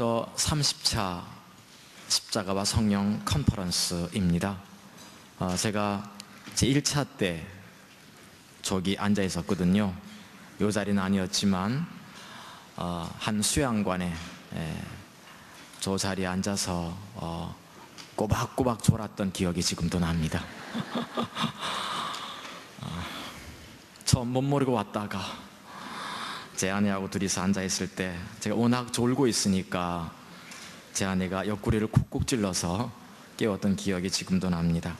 벌써 30차 십자가와 성령 컨퍼런스입니다. 제가 제1차 때 저기 앉아 있었거든요. 이 자리는 아니었지만 한 수양관에 저 자리에 앉아서 꼬박꼬박 졸았던 기억이 지금도 납니다. 처음 못 모르고 왔다가 제 아내하고 둘이서 앉아있을 때 제가 워낙 졸고 있으니까 제 아내가 옆구리를 콕콕 찔러서 깨웠던 기억이 지금도 납니다.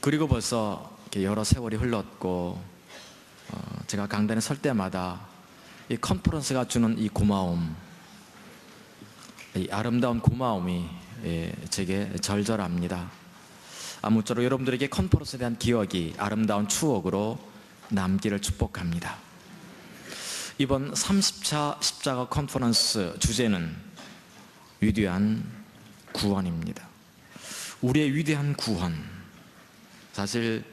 그리고 벌써 여러 세월이 흘렀고 제가 강단에 설 때마다 이 컨퍼런스가 주는 이 고마움, 이 아름다운 고마움이 제게 절절합니다. 아무쪼록 여러분들에게 컨퍼런스에 대한 기억이 아름다운 추억으로 남기를 축복합니다. 이번 30차 십자가 컨퍼런스 주제는 위대한 구원입니다. 우리의 위대한 구원. 사실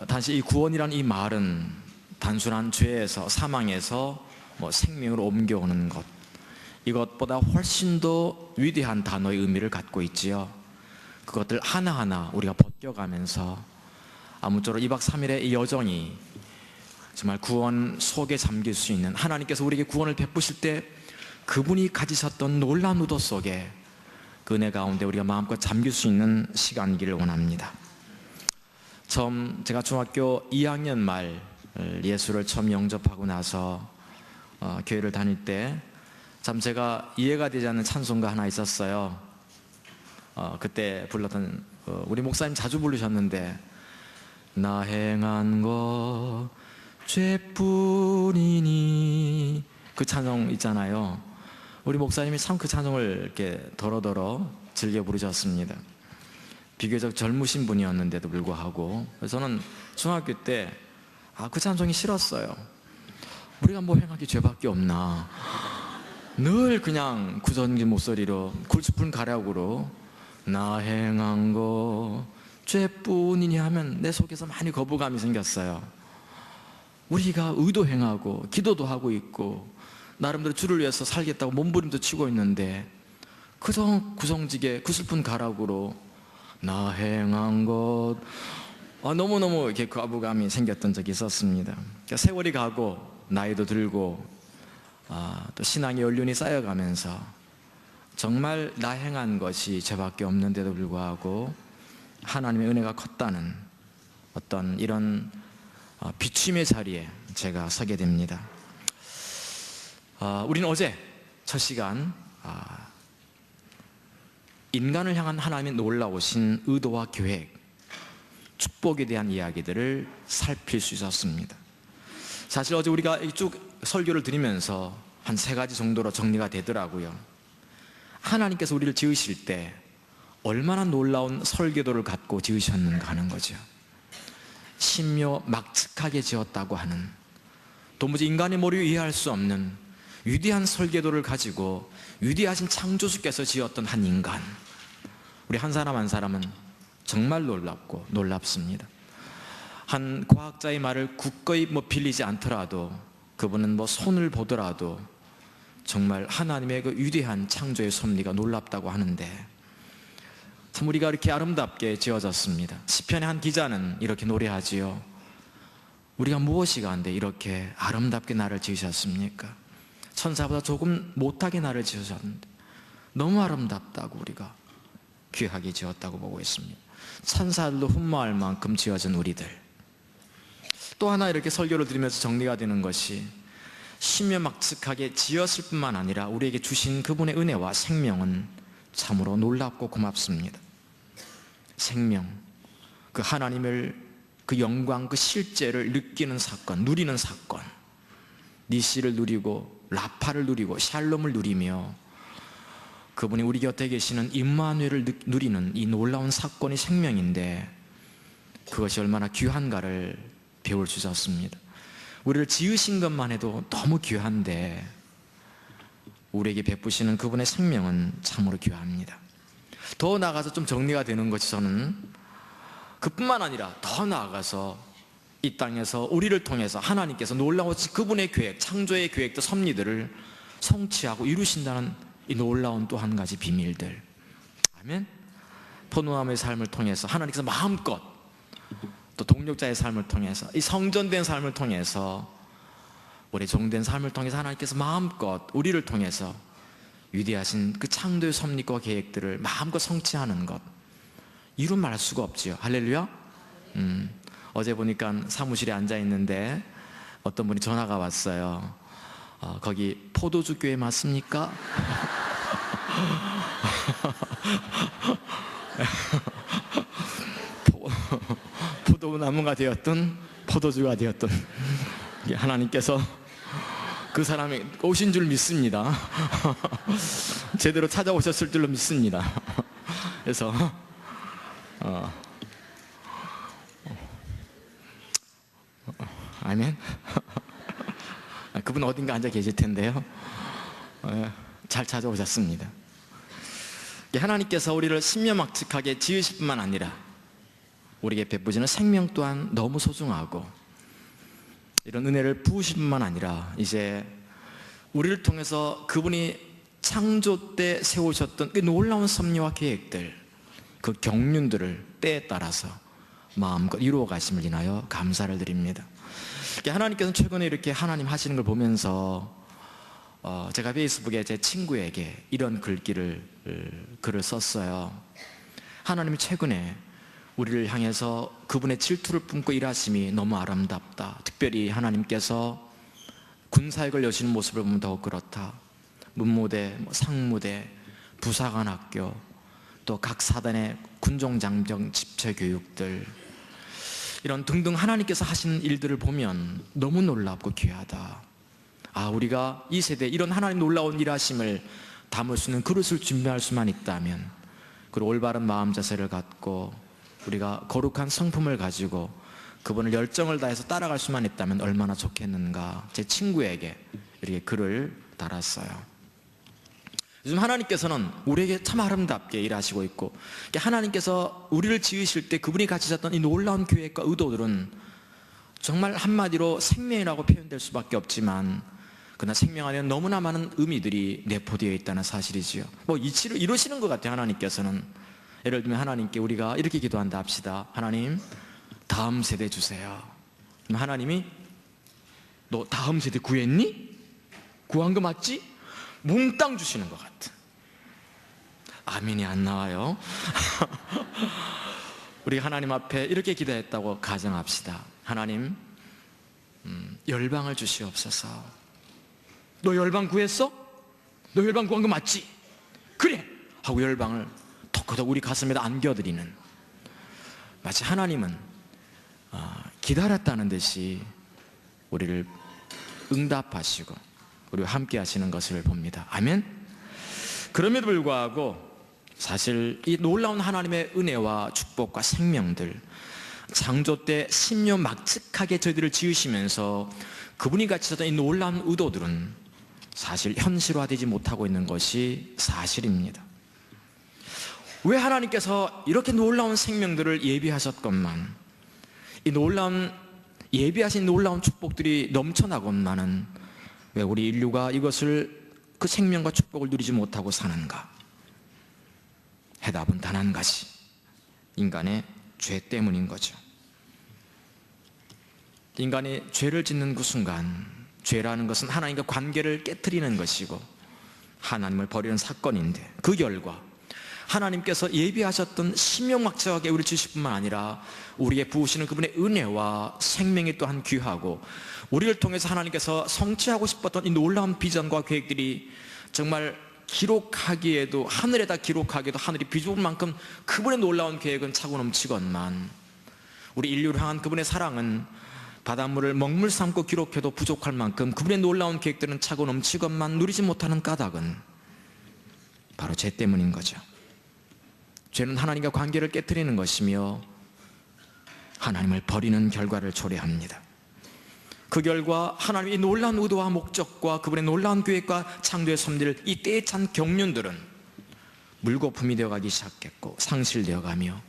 단지 이 구원이란 이 말은 단순한 죄에서 사망에서 생명으로 옮겨오는 것, 이것보다 훨씬 더 위대한 단어의 의미를 갖고 있지요. 그것들 하나하나 우리가 벗겨가면서 아무쪼록 2박 3일의 이 여정이 정말 구원 속에 잠길 수 있는, 하나님께서 우리에게 구원을 베푸실 때 그분이 가지셨던 놀라운 의도 속에 그 은혜 가운데 우리가 마음껏 잠길 수 있는 시간이기를 원합니다. 처음 제가 중학교 2학년 말 예수를 처음 영접하고 나서 교회를 다닐 때 참 제가 이해가 되지 않는 찬송가 하나 있었어요. 그때 불렀던 우리 목사님 자주 부르셨는데, 나 행한 것 죄뿐이니, 그 찬송 있잖아요. 우리 목사님이 참 그 찬송을 이렇게 더러더러 즐겨 부르셨습니다. 비교적 젊으신 분이었는데도 불구하고. 그래서 저는 중학교 때 그 찬송이 싫었어요. 우리가 뭐 행한 게 죄밖에 없나, 늘 그냥 구전진 목소리로 굴스푼 가략으로 나 행한 거 죄뿐이니 하면 내 속에서 많이 거부감이 생겼어요. 우리가 의도 행하고 기도도 하고 있고 나름대로 주를 위해서 살겠다고 몸부림도 치고 있는데 그저 구성지게 구슬픈 가락으로 나 행한 것, 너무너무 이렇게 거부감이 생겼던 적이 있었습니다. 그러니까 세월이 가고 나이도 들고 또 신앙의 연륜이 쌓여가면서 정말 나 행한 것이 죄밖에 없는데도 불구하고 하나님의 은혜가 컸다는 어떤 이런 비춤의 자리에 제가 서게 됩니다. 우리는 어제 첫 시간 인간을 향한 하나님의 놀라우신 의도와 계획, 축복에 대한 이야기들을 살필 수 있었습니다. 사실 어제 우리가 쭉 설교를 드리면서 한 3가지 정도로 정리가 되더라고요. 하나님께서 우리를 지으실 때 얼마나 놀라운 설계도를 갖고 지으셨는가 하는 거죠. 신묘막측하게 지었다고 하는, 도무지 인간의 머리에 이해할 수 없는 위대한 설계도를 가지고 위대하신 창조주께서 지었던 한 인간, 우리 한 사람 한 사람은 정말 놀랍고 놀랍습니다. 한 과학자의 말을 굳건히 빌리지 않더라도, 그분은 손을 보더라도 정말 하나님의 그 위대한 창조의 섭리가 놀랍다고 하는데, 참 우리가 이렇게 아름답게 지어졌습니다. 시편의 한 기자는 이렇게 노래하지요. 우리가 무엇이 가운데 이렇게 아름답게 나를 지으셨습니까? 천사보다 조금 못하게 나를 지으셨는데 너무 아름답다고, 우리가 귀하게 지었다고 보고 있습니다. 천사들도 흠모할 만큼 지어진 우리들. 또 하나 이렇게 설교를 드리면서 정리가 되는 것이, 신묘막측하게 지었을 뿐만 아니라 우리에게 주신 그분의 은혜와 생명은 참으로 놀랍고 고맙습니다. 생명, 그 하나님을, 그 영광, 그 실제를 느끼는 사건, 누리는 사건, 니시를 누리고 라파를 누리고 샬롬을 누리며 그분이 우리 곁에 계시는 임마누엘을 누리는 이 놀라운 사건이 생명인데, 그것이 얼마나 귀한가를 배울 수 있었습니다. 우리를 지으신 것만 해도 너무 귀한데 우리에게 베푸시는 그분의 생명은 참으로 귀합니다. 더 나아가서 좀 정리가 되는 것이, 저는 그뿐만 아니라 더 나아가서 이 땅에서 우리를 통해서 하나님께서 놀라우신 그분의 계획, 창조의 계획도 섭리들을 성취하고 이루신다는 이 놀라운 또 한 가지 비밀들. 아멘. 포도나무의 삶을 통해서 하나님께서 마음껏, 또 동력자의 삶을 통해서, 이 성전된 삶을 통해서, 우리 종된 삶을 통해서 하나님께서 마음껏 우리를 통해서 위대하신 그 창조의 섭리과 계획들을 마음껏 성취하는 것, 이루 말할 수가 없지요. 할렐루야. 어제 보니까 사무실에 앉아 있는데 어떤 분이 전화가 왔어요. 거기 포도주 교회 맞습니까? 포도나무가 되었던 포도주가 되었던 하나님께서 그 사람이 오신 줄 믿습니다. 제대로 찾아오셨을 줄로 믿습니다. 그래서 아멘. 그분 어딘가 앉아 계실 텐데요. 잘 찾아오셨습니다. 하나님께서 우리를 신명막측하게 지으실 뿐만 아니라 우리에게 베푸시는 생명 또한 너무 소중하고, 이런 은혜를 부으실 뿐만 아니라 이제 우리를 통해서 그분이 창조 때 세우셨던 그 놀라운 섭리와 계획들, 그 경륜들을 때에 따라서 마음껏 이루어 가심을 인하여 감사를 드립니다. 하나님께서는 최근에 이렇게 하나님 하시는 걸 보면서 제가 페이스북에 제 친구에게 이런 글을 썼어요. 하나님이 최근에 우리를 향해서 그분의 질투를 품고 일하심이 너무 아름답다. 특별히 하나님께서 군사역을 여시는 모습을 보면 더욱 그렇다. 문무대, 상무대, 부사관학교, 또 각 사단의 군종장병 집체교육들, 이런 등등 하나님께서 하시는 일들을 보면 너무 놀랍고 귀하다. 우리가 이 세대에 이런 하나님 놀라운 일하심을 담을 수 있는 그릇을 준비할 수만 있다면, 그리고 올바른 마음 자세를 갖고 우리가 거룩한 성품을 가지고 그분을 열정을 다해서 따라갈 수만 있다면 얼마나 좋겠는가. 제 친구에게 이렇게 글을 달았어요. 요즘 하나님께서는 우리에게 참 아름답게 일하시고 있고, 하나님께서 우리를 지으실 때 그분이 가지셨던 이 놀라운 계획과 의도들은 정말 한마디로 생명이라고 표현될 수밖에 없지만, 그러나 생명 안에 너무나 많은 의미들이 내포되어 있다는 사실이지요. 이치를 이루시는 것 같아요. 하나님께서는 예를 들면 하나님께 우리가 이렇게 기도한다 합시다. 하나님, 다음 세대 주세요. 그럼 하나님이 너 다음 세대 구했니? 구한 거 맞지? 몽땅 주시는 것 같아. 아멘이 안 나와요. 우리 하나님 앞에 이렇게 기도했다고 가정합시다. 하나님, 열방을 주시옵소서. 너 열방 구했어? 너 열방 구한 거 맞지? 그래! 하고 열방을 덕커덕 우리 가슴에다 안겨드리는, 마치 하나님은 기다렸다는 듯이 우리를 응답하시고 우리와 함께 하시는 것을 봅니다. 아멘. 그럼에도 불구하고 사실 이 놀라운 하나님의 은혜와 축복과 생명들, 창조 때 신묘막측하게 저희들을 지으시면서 그분이 가지셨던 이 놀라운 의도들은 사실 현실화되지 못하고 있는 것이 사실입니다. 왜 하나님께서 이렇게 놀라운 생명들을 예비하셨건만, 이 놀라운 예비하신 놀라운 축복들이 넘쳐나건만은 왜 우리 인류가 이것을, 그 생명과 축복을 누리지 못하고 사는가? 해답은 단 한 가지, 인간의 죄 때문인 거죠. 인간이 죄를 짓는 그 순간, 죄라는 것은 하나님과 관계를 깨트리는 것이고 하나님을 버리는 사건인데, 그 결과 하나님께서 예비하셨던 신명막측하게 우리를 주실 뿐만 아니라 우리의 부으시는 그분의 은혜와 생명이 또한 귀하고, 우리를 통해서 하나님께서 성취하고 싶었던 이 놀라운 비전과 계획들이 정말 기록하기에도, 하늘에다 기록하기에도 하늘이 비좁은 만큼 그분의 놀라운 계획은 차고 넘치건만, 우리 인류를 향한 그분의 사랑은 바닷물을 먹물 삼고 기록해도 부족할 만큼 그분의 놀라운 계획들은 차고 넘치건만 누리지 못하는 까닭은 바로 죄 때문인 거죠. 죄는 하나님과 관계를 깨트리는 것이며 하나님을 버리는 결과를 초래합니다. 그 결과 하나님의 놀라운 의도와 목적과 그분의 놀라운 계획과 창조의 섭리를, 이 때에 찬 경륜들은 물거품이 되어가기 시작했고 상실되어가며,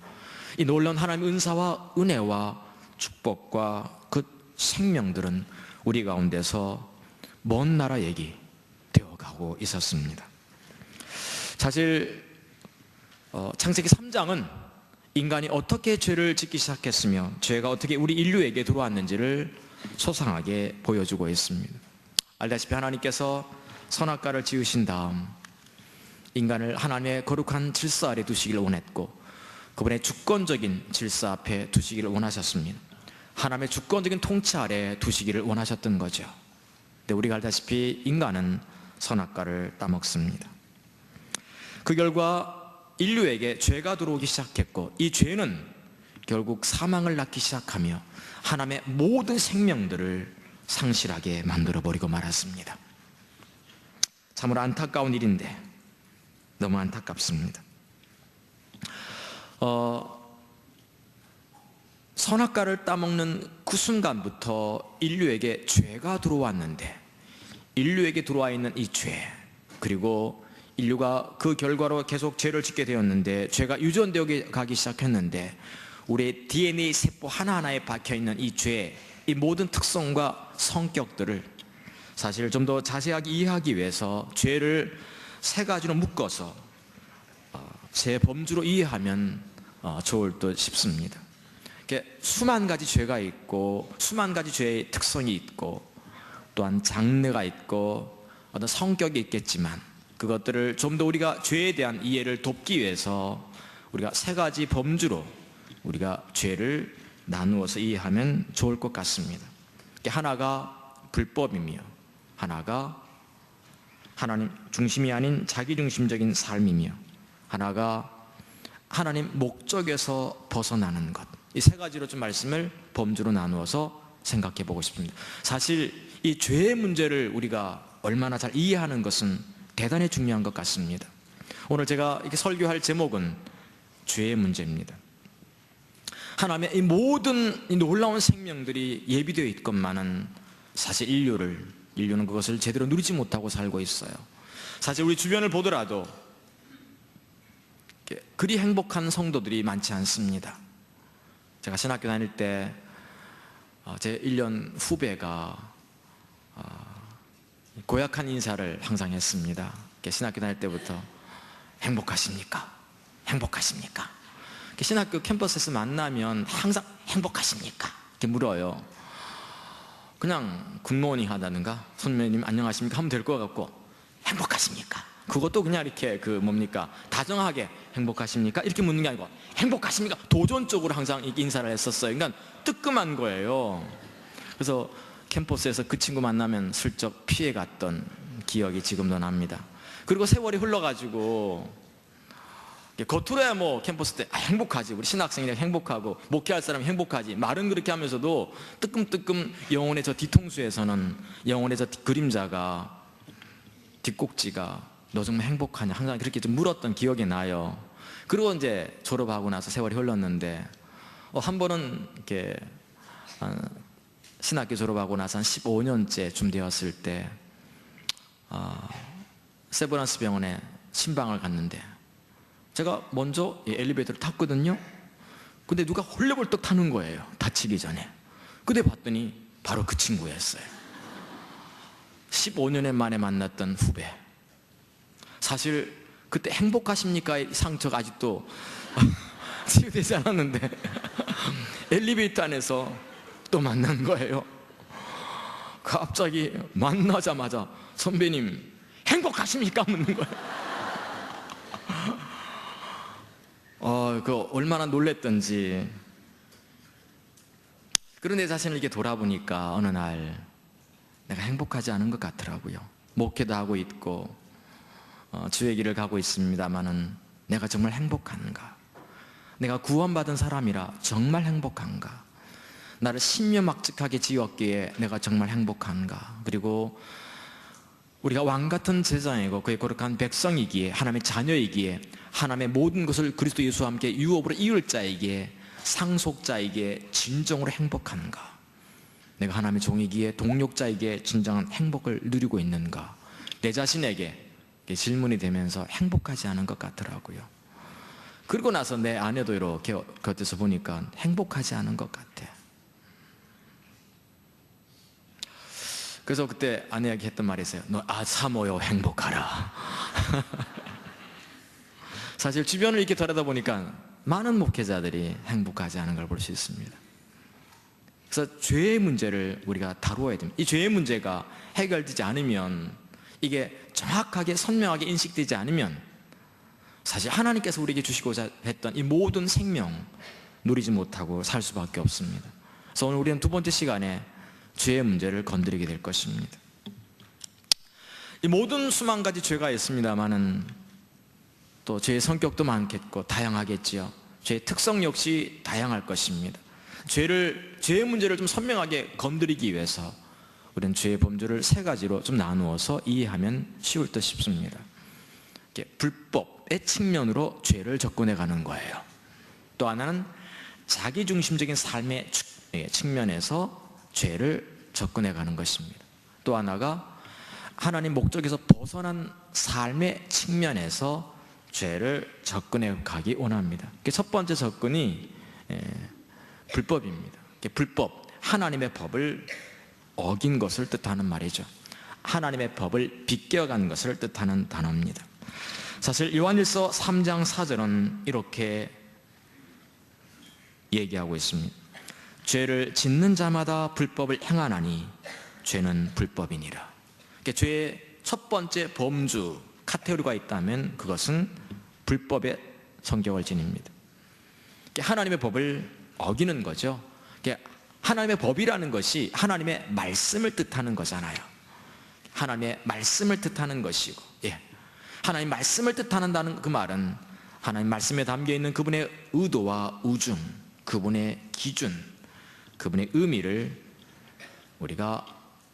이 놀라운 하나님의 은사와 은혜와 축복과 그 생명들은 우리 가운데서 먼 나라 얘기 되어가고 있었습니다. 사실 창세기 3장은 인간이 어떻게 죄를 짓기 시작했으며 죄가 어떻게 우리 인류에게 들어왔는지를 소상하게 보여주고 있습니다. 알다시피 하나님께서 선악과를 지으신 다음 인간을 하나님의 거룩한 질서 아래 두시기를 원했고 그분의 주권적인 질서 앞에 두시기를 원하셨습니다. 하나님의 주권적인 통치 아래 두시기를 원하셨던 거죠. 근데 우리가 알다시피 인간은 선악과를 따먹습니다. 그 결과 인류에게 죄가 들어오기 시작했고 이 죄는 결국 사망을 낳기 시작하며 하나님의 모든 생명들을 상실하게 만들어버리고 말았습니다. 참으로 안타까운 일인데 너무 안타깝습니다. 선악과를 따먹는 그 순간부터 인류에게 죄가 들어왔는데 인류에게 들어와 있는 이 죄, 그리고 인류가 그 결과로 계속 죄를 짓게 되었는데 죄가 유전되어 가기 시작했는데 우리의 DNA 세포 하나하나에 박혀있는 이 죄, 이 모든 특성과 성격들을 사실 좀 더 자세하게 이해하기 위해서 죄를 세 가지로 묶어서 세 범주로 이해하면 좋을 듯 싶습니다. 수만 가지 죄가 있고 수만 가지 죄의 특성이 있고 또한 장르가 있고 어떤 성격이 있겠지만 그것들을 좀 더 우리가 죄에 대한 이해를 돕기 위해서 우리가 세 가지 범주로 우리가 죄를 나누어서 이해하면 좋을 것 같습니다. 하나가 불법이며 하나가 하나님 중심이 아닌 자기 중심적인 삶이며 하나가 하나님 목적에서 벗어나는 것, 이 세 가지로 좀 말씀을 범주로 나누어서 생각해 보고 싶습니다. 사실 이 죄의 문제를 우리가 얼마나 잘 이해하는 것은 대단히 중요한 것 같습니다. 오늘 제가 이렇게 설교할 제목은 죄의 문제입니다. 하나님의 이 모든 이 놀라운 생명들이 예비되어 있건만은 사실 인류는 그것을 제대로 누리지 못하고 살고 있어요. 사실 우리 주변을 보더라도 그리 행복한 성도들이 많지 않습니다. 제가 신학교 다닐 때 제 1년 후배가 고약한 인사를 항상 했습니다. 신학교 다닐 때부터 행복하십니까? 행복하십니까? 신학교 캠퍼스에서 만나면 항상 행복하십니까? 이렇게 물어요. 그냥 굿모닝 하다든가 선배님 안녕하십니까 하면 될 것 같고 행복하십니까? 그것도 그냥 이렇게 다정하게 행복하십니까? 이렇게 묻는 게 아니고 행복하십니까? 도전적으로 항상 이렇게 인사를 했었어요. 그러니까 뜨끔한 거예요. 그래서 캠퍼스에서 그 친구 만나면 슬쩍 피해갔던 기억이 지금도 납니다. 그리고 세월이 흘러가지고 겉으로야 뭐 캠퍼스 때 행복하지, 우리 신학생이라 행복하고 목회할 사람이 행복하지, 말은 그렇게 하면서도 뜨끔뜨끔 영혼의 저 뒤통수에서는 영혼의 저 그림자가 뒷꼭지가 너 정말 행복하냐 항상 그렇게 좀 물었던 기억이 나요. 그리고 이제 졸업하고 나서 세월이 흘렀는데 한 번은 이렇게 신학교 졸업하고 나서 한 15년째쯤 되었을 때 세브란스 병원에 신방을 갔는데 제가 먼저 엘리베이터를 탔거든요. 근데 누가 헐레벌떡 타는 거예요, 다치기 전에. 근데 봤더니 바로 그 친구였어요. 15년 만에 만났던 후배. 사실 그때 행복하십니까? 이 상처가 아직도 치유되지 않았는데 엘리베이터 안에서 또 만난 거예요. 갑자기 만나자마자 선배님 행복하십니까? 묻는 거예요. 얼마나 놀랬던지. 그런데 내 자신을 이렇게 돌아보니까 어느 날 내가 행복하지 않은 것 같더라고요. 목회도 하고 있고 주의 길을 가고 있습니다마는 내가 정말 행복한가? 내가 구원받은 사람이라 정말 행복한가? 나를 신묘막측하게 지었기에 내가 정말 행복한가? 그리고 우리가 왕같은 제자이고 그의 거룩한 백성이기에 하나님의 자녀이기에 하나님의 모든 것을 그리스도 예수와 함께 유업으로 이을 자이기에 상속자이기에 진정으로 행복한가? 내가 하나님의 종이기에 동력자이기에 진정한 행복을 누리고 있는가? 내 자신에게 질문이 되면서 행복하지 않은 것 같더라고요. 그리고 나서 내 아내도 이렇게 곁에서 보니까 행복하지 않은 것 같아. 그래서 그때 아내에게 했던 말이 있어요. 너 사모여 행복하라. 사실 주변을 이렇게 돌아다보니까 많은 목회자들이 행복하지 않은 걸 볼 수 있습니다. 그래서 죄의 문제를 우리가 다루어야 됩니다. 이 죄의 문제가 해결되지 않으면, 이게 정확하게 선명하게 인식되지 않으면 사실 하나님께서 우리에게 주시고자 했던 이 모든 생명 누리지 못하고 살 수밖에 없습니다. 그래서 오늘 우리는 두 번째 시간에 죄의 문제를 건드리게 될 것입니다. 이 모든 수만 가지 죄가 있습니다만은 또 죄의 성격도 많겠고 다양하겠지요. 죄의 특성 역시 다양할 것입니다. 죄의 문제를 좀 선명하게 건드리기 위해서 우리는 죄의 범주를 세 가지로 좀 나누어서 이해하면 쉬울 듯 싶습니다. 불법의 측면으로 죄를 접근해 가는 거예요. 또 하나는 자기중심적인 삶의 측면에서 죄를 접근해 가는 것입니다. 또 하나가 하나님 목적에서 벗어난 삶의 측면에서 죄를 접근해 가기 원합니다. 첫 번째 접근이 불법입니다. 불법, 하나님의 법을 어긴 것을 뜻하는 말이죠. 하나님의 법을 비껴간 것을 뜻하는 단어입니다. 사실 요한일서 3장 4절은 이렇게 얘기하고 있습니다. 죄를 짓는 자마다 불법을 행하나니 죄는 불법이니라. 죄의 첫 번째 범주 카테고리가 있다면 그것은 불법의 성격을 지닙니다. 하나님의 법을 어기는 거죠. 하나님의 법이라는 것이 하나님의 말씀을 뜻하는 거잖아요. 하나님의 말씀을 뜻하는 것이고, 하나님 말씀을 뜻한다는 그 말은 하나님 말씀에 담겨있는 그분의 의도와 우중, 그분의 기준, 그분의 의미를 우리가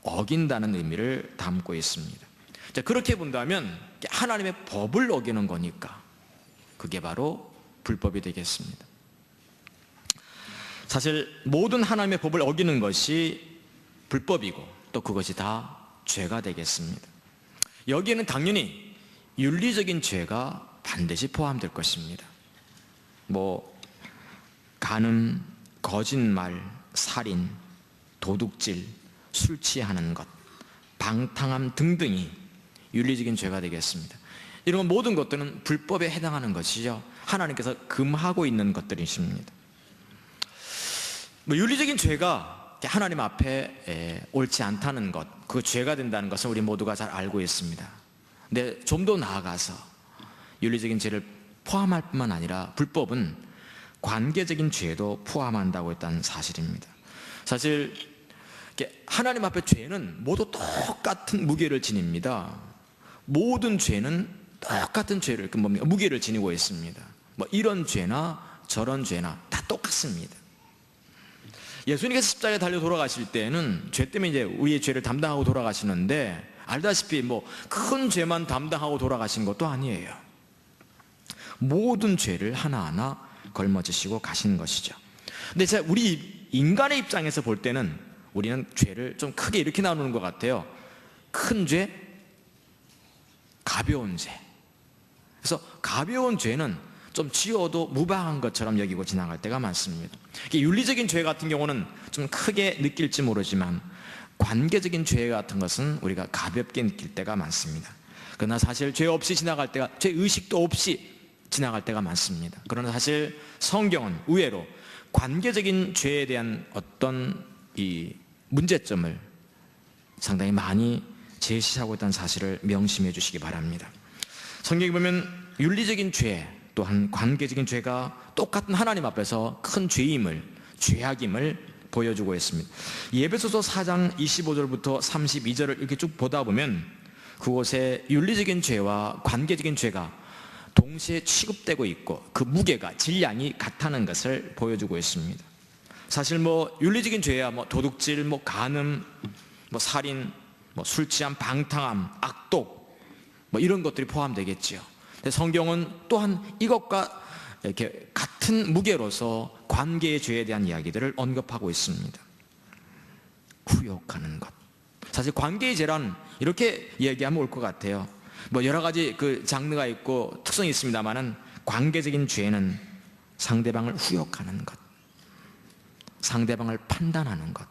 어긴다는 의미를 담고 있습니다. 자, 그렇게 본다면 하나님의 법을 어기는 거니까 그게 바로 불법이 되겠습니다. 사실 모든 하나님의 법을 어기는 것이 불법이고 또 그것이 다 죄가 되겠습니다. 여기에는 당연히 윤리적인 죄가 반드시 포함될 것입니다. 간음, 거짓말, 살인, 도둑질, 술 취하는 것, 방탕함 등등이 윤리적인 죄가 되겠습니다. 이런 모든 것들은 불법에 해당하는 것이죠. 하나님께서 금하고 있는 것들이십니다. 윤리적인 죄가 하나님 앞에 옳지 않다는 것, 그 죄가 된다는 것은 우리 모두가 잘 알고 있습니다. 근데 좀 더 나아가서 윤리적인 죄를 포함할 뿐만 아니라 불법은 관계적인 죄도 포함한다고 했다는 사실입니다. 사실 하나님 앞에 죄는 모두 똑같은 무게를 지닙니다. 모든 죄는 똑같은 죄를 무게를 지니고 있습니다. 이런 죄나 저런 죄나 다 똑같습니다. 예수님께서 십자가에 달려 돌아가실 때는 죄 때문에 이제 우리의 죄를 담당하고 돌아가시는데, 알다시피 큰 죄만 담당하고 돌아가신 것도 아니에요. 모든 죄를 하나하나 걸머지시고 가신 것이죠. 근데 우리 인간의 입장에서 볼 때는 우리는 죄를 좀 크게 이렇게 나누는 것 같아요. 큰 죄, 가벼운 죄. 그래서 가벼운 죄는 좀 지어도 무방한 것처럼 여기고 지나갈 때가 많습니다. 윤리적인 죄 같은 경우는 좀 크게 느낄지 모르지만 관계적인 죄 같은 것은 우리가 가볍게 느낄 때가 많습니다. 그러나 사실 죄 없이 지나갈 때가, 죄 의식도 없이 지나갈 때가 많습니다. 그러나 사실 성경은 의외로 관계적인 죄에 대한 어떤 이 문제점을 상당히 많이 제시하고 있다는 사실을 명심해 주시기 바랍니다. 성경에 보면 윤리적인 죄 또한 관계적인 죄가 똑같은 하나님 앞에서 큰 죄임을, 죄악임을 보여주고 있습니다. 에베소서 4장 25절부터 32절을 이렇게 쭉 보다 보면 그곳에 윤리적인 죄와 관계적인 죄가 동시에 취급되고 있고 그 무게가, 질량이 같다는 것을 보여주고 있습니다. 사실 윤리적인 죄야 도둑질, 간음, 살인, 술 취함, 방탕함, 악독 이런 것들이 포함되겠지요. 근데 성경은 또한 이것과 이렇게 같은 무게로서 관계의 죄에 대한 이야기들을 언급하고 있습니다. 후욕하는 것. 사실 관계의 죄란 이렇게 얘기하면 올 것 같아요. 여러 가지 그 장르가 있고 특성이 있습니다만은 관계적인 죄는 상대방을 후욕하는 것, 상대방을 판단하는 것,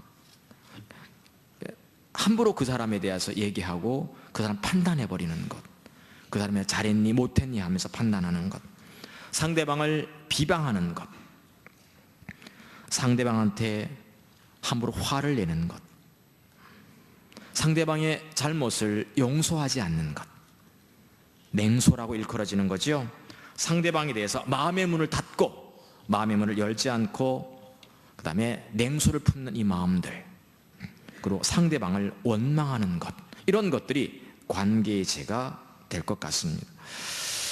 함부로 그 사람에 대해서 얘기하고 그 사람 판단해버리는 것, 그 사람이 잘했니 못했니 하면서 판단하는 것, 상대방을 비방하는 것, 상대방한테 함부로 화를 내는 것, 상대방의 잘못을 용서하지 않는 것, 냉소라고 일컬어지는 거죠. 상대방에 대해서 마음의 문을 닫고 마음의 문을 열지 않고 그 다음에 냉소를 품는 이 마음들, 그리고 상대방을 원망하는 것, 이런 것들이 관계의 죄가 될 것 같습니다.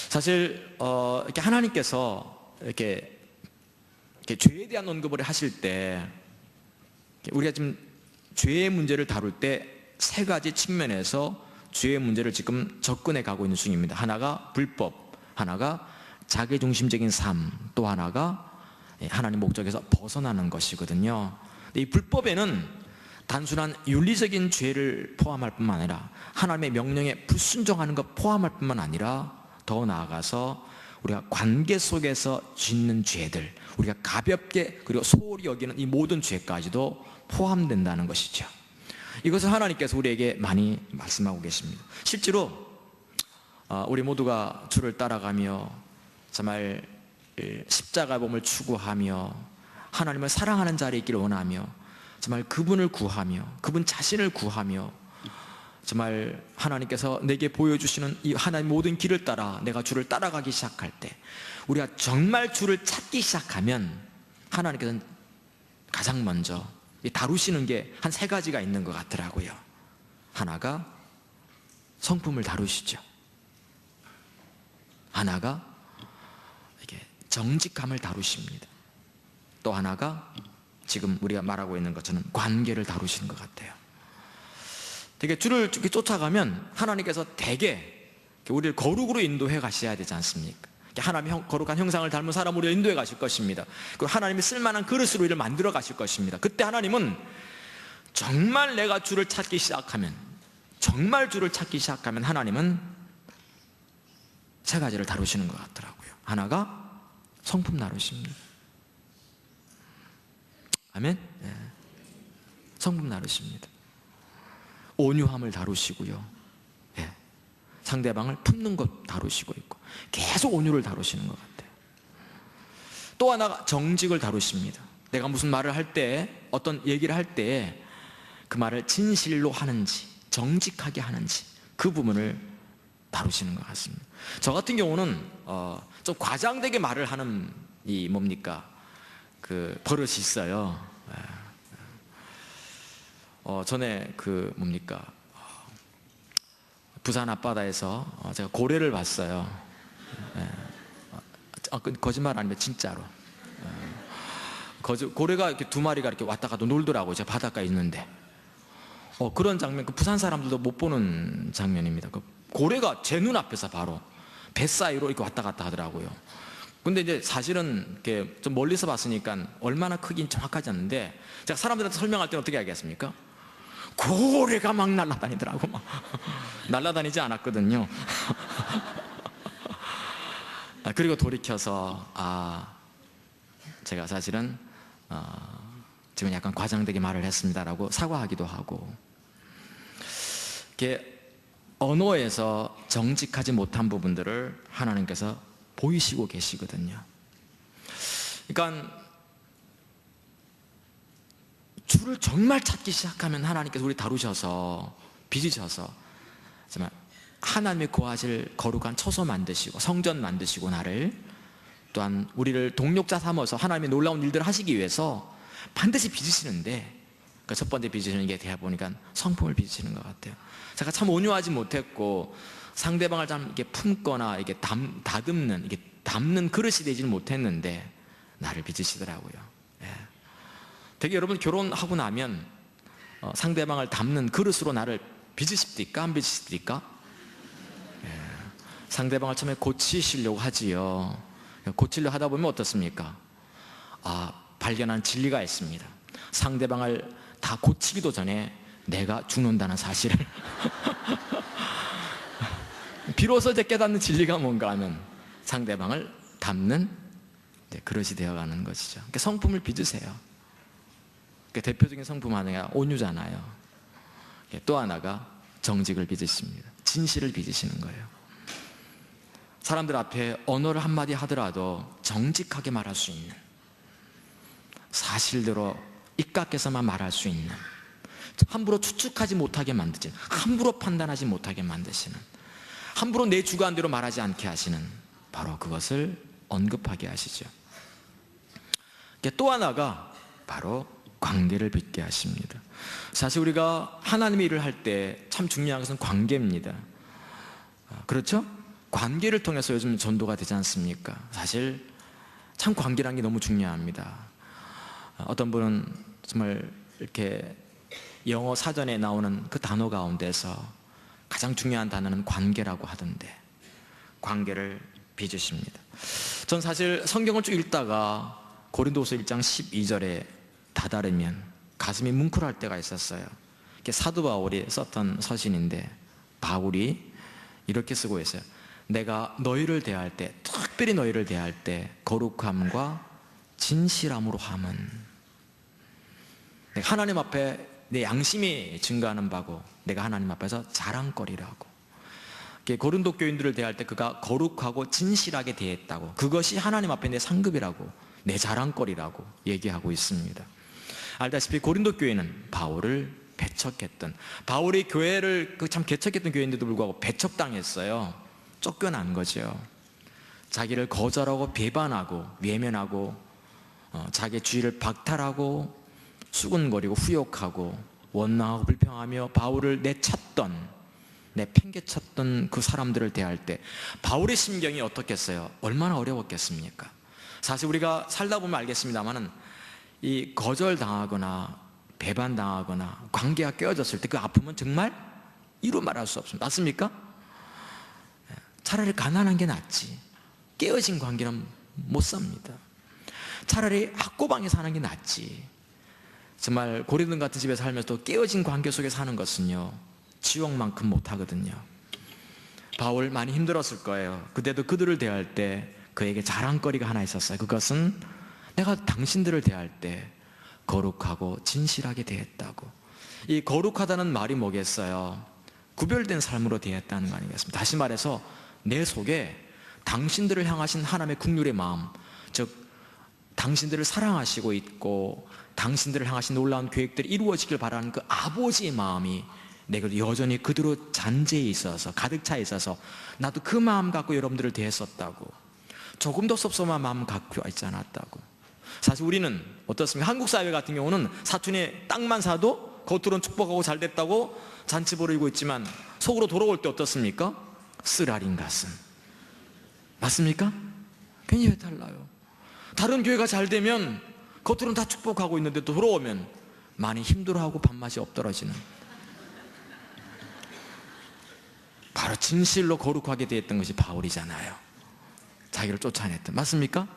사실 이렇게 하나님께서 이렇게 죄에 대한 언급을 하실 때 우리가 지금 죄의 문제를 다룰 때 세 가지 측면에서 죄의 문제를 지금 접근해 가고 있는 중입니다. 하나가 불법, 하나가 자기중심적인 삶, 또 하나가 하나님 목적에서 벗어나는 것이거든요. 이 불법에는 단순한 윤리적인 죄를 포함할 뿐만 아니라 하나님의 명령에 불순종하는 것 포함할 뿐만 아니라 더 나아가서 우리가 관계 속에서 짓는 죄들, 우리가 가볍게 그리고 소홀히 여기는 이 모든 죄까지도 포함된다는 것이죠. 이것을 하나님께서 우리에게 많이 말씀하고 계십니다. 실제로 우리 모두가 주를 따라가며 정말 십자가 몸을 추구하며 하나님을 사랑하는 자리에 있기를 원하며 정말 그분을 구하며 그분 자신을 구하며 정말 하나님께서 내게 보여주시는 이 하나님 모든 길을 따라 내가 주를 따라가기 시작할 때, 우리가 정말 주를 찾기 시작하면 하나님께서는 가장 먼저 다루시는 게 한 세 가지가 있는 것 같더라고요. 하나가 성품을 다루시죠. 하나가 이게 정직함을 다루십니다. 또 하나가 지금 우리가 말하고 있는 것처럼 관계를 다루시는 것 같아요. 되게 주를 쫓아가면 하나님께서 되게 우리를 거룩으로 인도해 가셔야 되지 않습니까? 하나님의 거룩한 형상을 닮은 사람으로 인도해 가실 것입니다. 그리고 하나님이 쓸만한 그릇으로 이를 만들어 가실 것입니다. 그때 하나님은 정말 내가 주를 찾기 시작하면, 정말 주를 찾기 시작하면 하나님은 세 가지를 다루시는 것 같더라고요. 하나가 성품 다루십니다. 아멘? 네. 성품 다루십니다. 온유함을 다루시고요, 네. 상대방을 품는 것 다루시고 있고 계속 온유를 다루시는 것 같아요. 또 하나가 정직을 다루십니다. 내가 무슨 말을 할 때, 어떤 얘기를 할 때 그 말을 진실로 하는지 정직하게 하는지 그 부분을 다루시는 것 같습니다. 저 같은 경우는 좀 과장되게 말을 하는 이 뭡니까 그 버릇이 있어요. 전에 그 뭡니까 부산 앞바다에서 제가 고래를 봤어요. 거짓말 아니면 진짜로. 고래가 이렇게 두 마리가 이렇게 왔다 갔다 놀더라고요. 제가 바닷가에 있는데. 그런 장면, 그 부산 사람들도 못 보는 장면입니다. 그 고래가 제 눈앞에서 바로 배 사이로 이렇게 왔다 갔다 하더라고요. 근데 이제 사실은 이렇게 좀 멀리서 봤으니까 얼마나 크긴 정확하지 않는데, 제가 사람들한테 설명할 때는 어떻게 하겠습니까? 고래가 막 날아다니더라고. 막. 날아다니지 않았거든요. 그리고 돌이켜서 제가 사실은 지금 약간 과장되게 말을 했습니다라고 사과하기도 하고, 이렇게 언어에서 정직하지 못한 부분들을 하나님께서 보이시고 계시거든요. 그러니까 주를 정말 찾기 시작하면 하나님께서 우리 다루셔서 빚으셔서 정말 하나님의 거하실 거룩한 처소 만드시고 성전 만드시고 나를 또한 우리를 동력자 삼아서 하나님의 놀라운 일들을 하시기 위해서 반드시 빚으시는데, 그 첫 번째 빚으시는 게 되다 보니까 성품을 빚으시는 것 같아요. 제가 참 온유하지 못했고 상대방을 참 이렇게 품거나 이렇게 다듬는, 이게 담는 그릇이 되지는 못했는데 나를 빚으시더라고요. 예. 되게 여러분 결혼하고 나면 상대방을 담는 그릇으로 나를 빚으십니까? 안 빚으십니까? 예. 상대방을 처음에 고치시려고 하지요. 고치려고 하다 보면 어떻습니까? 발견한 진리가 있습니다. 상대방을 다 고치기도 전에 내가 죽는다는 사실을 비로소 이제 깨닫는 진리가 뭔가 하면 상대방을 담는 그릇이 되어가는 것이죠. 그러니까 성품을 빚으세요. 그러니까 대표적인 성품 하나가 온유잖아요. 또 하나가 정직을 빚으십니다. 진실을 빚으시는 거예요. 사람들 앞에 언어를 한마디 하더라도 정직하게 말할 수 있는, 사실대로 입각해서만 말할 수 있는, 함부로 추측하지 못하게 만드지, 함부로 판단하지 못하게 만드시는, 함부로 내 주관대로 말하지 않게 하시는, 바로 그것을 언급하게 하시죠. 또 하나가 바로 관계를 빚게 하십니다. 사실 우리가 하나님의 일을 할 때 참 중요한 것은 관계입니다. 그렇죠? 관계를 통해서 요즘 전도가 되지 않습니까? 사실 참 관계라는 게 너무 중요합니다. 어떤 분은 정말 이렇게 영어 사전에 나오는 그 단어 가운데서 가장 중요한 단어는 관계라고 하던데, 관계를 빚으십니다. 전 사실 성경을 쭉 읽다가 고린도후서 1장 12절에 다다르면 가슴이 뭉클할 때가 있었어요. 이게 사도 바울이 썼던 서신인데, 바울이 이렇게 쓰고 있어요. 내가 너희를 대할 때, 특별히 너희를 대할 때 거룩함과 진실함으로 함은, 내가 하나님 앞에 내 양심이 증거하는 바고, 내가 하나님 앞에서 자랑거리라고. 고린도 교인들을 대할 때 그가 거룩하고 진실하게 대했다고, 그것이 하나님 앞에 내 상급이라고, 내 자랑거리라고 얘기하고 있습니다. 알다시피 고린도 교회는 바울을 배척했던, 바울이 교회를 참 개척했던 교회인데도 불구하고 배척당했어요. 쫓겨난 거죠. 자기를 거절하고 배반하고 외면하고 자기의 주의를 박탈하고 수군거리고 후욕하고 원망하고 불평하며 바울을 내팽개쳤던 그 사람들을 대할 때 바울의 심경이 어떻겠어요? 얼마나 어려웠겠습니까? 사실 우리가 살다 보면 알겠습니다만은, 이 거절당하거나 배반당하거나 관계가 깨어졌을 때 그 아픔은 정말 이루 말할 수 없습니다. 맞습니까? 차라리 가난한 게 낫지, 깨어진 관계는 못 삽니다. 차라리 학고방에 사는 게 낫지. 정말 고린도 같은 집에 살면서도 깨어진 관계 속에 사는 것은요, 지옥만큼 못하거든요. 바울 많이 힘들었을 거예요. 그때도 그들을 대할 때 그에게 자랑거리가 하나 있었어요. 그것은 내가 당신들을 대할 때 거룩하고 진실하게 대했다고. 이 거룩하다는 말이 뭐겠어요? 구별된 삶으로 대했다는 거 아니겠습니까? 다시 말해서 내 속에 당신들을 향하신 하나님의 긍휼의 마음, 즉 당신들을 사랑하시고 있고 당신들을 향하신 놀라운 계획들이 이루어지길 바라는 그 아버지의 마음이 내가 여전히 그대로 잔재해 있어서, 가득 차 있어서 나도 그 마음 갖고 여러분들을 대했었다고, 조금도 섭섭한 마음 갖고 있지 않았다고. 사실 우리는 어떻습니까? 한국 사회 같은 경우는 사촌이 땅만 사도 겉으로는 축복하고 잘 됐다고 잔치 벌이고 있지만 속으로 돌아올 때 어떻습니까? 쓰라린 가슴. 맞습니까? 굉장히 달라요. 다른 교회가 잘 되면 겉으로는 다 축복하고 있는데 또 돌아오면 많이 힘들어하고 밥맛이 엎드러지는, 바로 진실로 거룩하게 되었던 것이 바울이잖아요. 자기를 쫓아냈던. 맞습니까?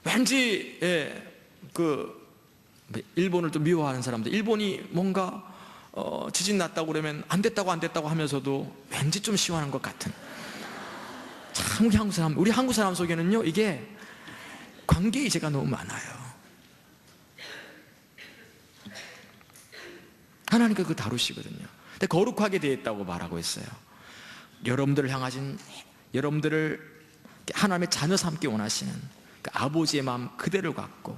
왠지 일본을 좀 미워하는 사람들, 일본이 뭔가 지진 났다고 그러면 안 됐다고 하면서도 왠지 좀 시원한 것 같은, 참 우리 한국 사람 속에는요, 이게 관계의 죄가 너무 많아요. 하나님께 그거 다루시거든요. 근데 거룩하게 되었다고 말하고 있어요. 여러분들을 향하신, 여러분들을 하나님의 자녀 삼기 원하시는 그 아버지의 마음 그대로 갖고,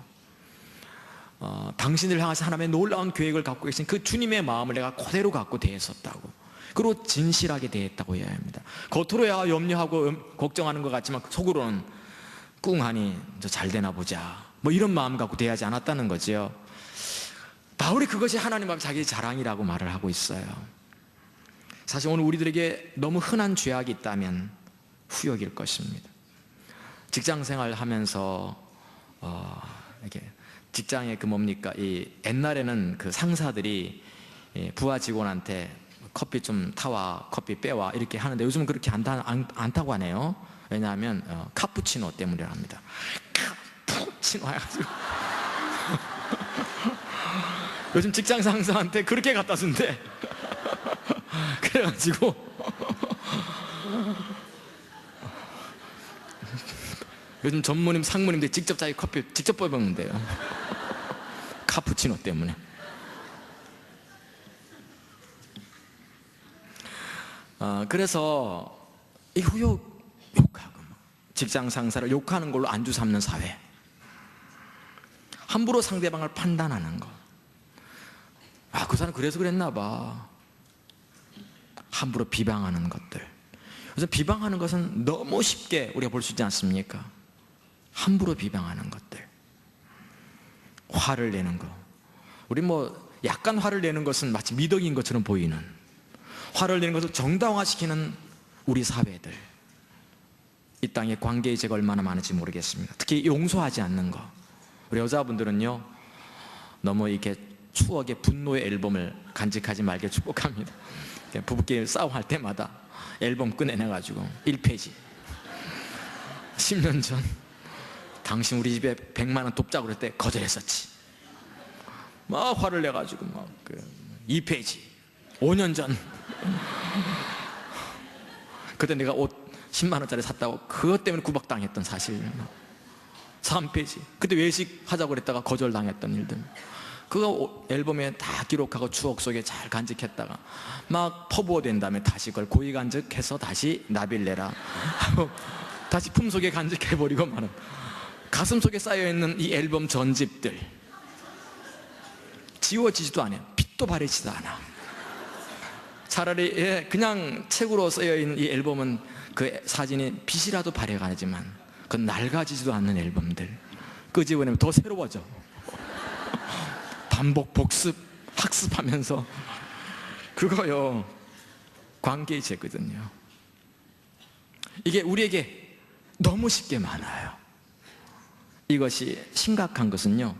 당신을 향하신 하나님의 놀라운 계획을 갖고 계신 그 주님의 마음을 내가 그대로 갖고 대했었다고, 그리고 진실하게 대했다고 해야 합니다. 겉으로야 염려하고 걱정하는 것 같지만 속으로는 꿍하니 잘 되나 보자, 뭐 이런 마음 갖고 대하지 않았다는 거죠. 바울이 그것이 하나님 앞에 자기 자랑이라고 말을 하고 있어요. 사실 오늘 우리들에게 너무 흔한 죄악이 있다면 후욕일 것입니다. 직장생활 하면서 이렇게 직장에 이 옛날에는 그 상사들이 부하 직원한테 커피 좀 타와, 커피 빼와 이렇게 하는데 요즘은 그렇게 않다고 하네요. 왜냐하면 카푸치노 때문이랍니다. 카푸치노 해가지고 요즘 직장 상사한테 그렇게 갖다 준대. 그래가지고 요즘 전무님, 상무님들 직접 자기 커피 직접 뽑아먹는데요. 카푸치노 때문에. 그래서 이 욕하고 직장 상사를 욕하는 걸로 안주 삼는 사회, 함부로 상대방을 판단하는 거. 그 사람 그래서 그랬나 봐. 함부로 비방하는 것들. 그래서 비방하는 것은 너무 쉽게 우리가 볼 수 있지 않습니까? 함부로 비방하는 것들, 화를 내는 거. 우리 약간 화를 내는 것은 마치 미덕인 것처럼 보이는, 화를 내는 것을 정당화시키는 우리 사회들, 이 땅에 관계의 죄가 얼마나 많은지 모르겠습니다. 특히 용서하지 않는 거. 우리 여자분들은요, 너무 이렇게 추억의 분노의 앨범을 간직하지 말게 축복합니다. 부부끼리 싸움할 때마다 앨범 꺼내내가지고 1페이지 10년 전 당신 우리 집에 100만 원 돕자고 그럴 때 거절했었지. 막 화를 내가지고 2페이지 5년 전 그때 내가 옷 10만 원짜리 샀다고 그것 때문에 구박당했던 사실. 3페이지 그때 외식하자고 그랬다가 거절당했던 일들, 그거 앨범에 다 기록하고 추억 속에 잘 간직했다가 막 퍼부어된 다음에 다시 그걸 고의 간직해서 다시 나빌레라 하고 다시 품속에 간직해버리고 말은, 가슴 속에 쌓여있는 이 앨범 전집들 지워지지도 않아요. 빛도 바래지도 않아. 차라리 그냥 책으로 쓰여있는 이 앨범은 그 사진이 빛이라도 발해가지만 그 낡아지지도 않는 앨범들 끄집어내면 더 새로워져. 반복 복습 학습하면서 그거요 관계의 죄거든요. 이게 우리에게 너무 쉽게 많아요. 이것이 심각한 것은요,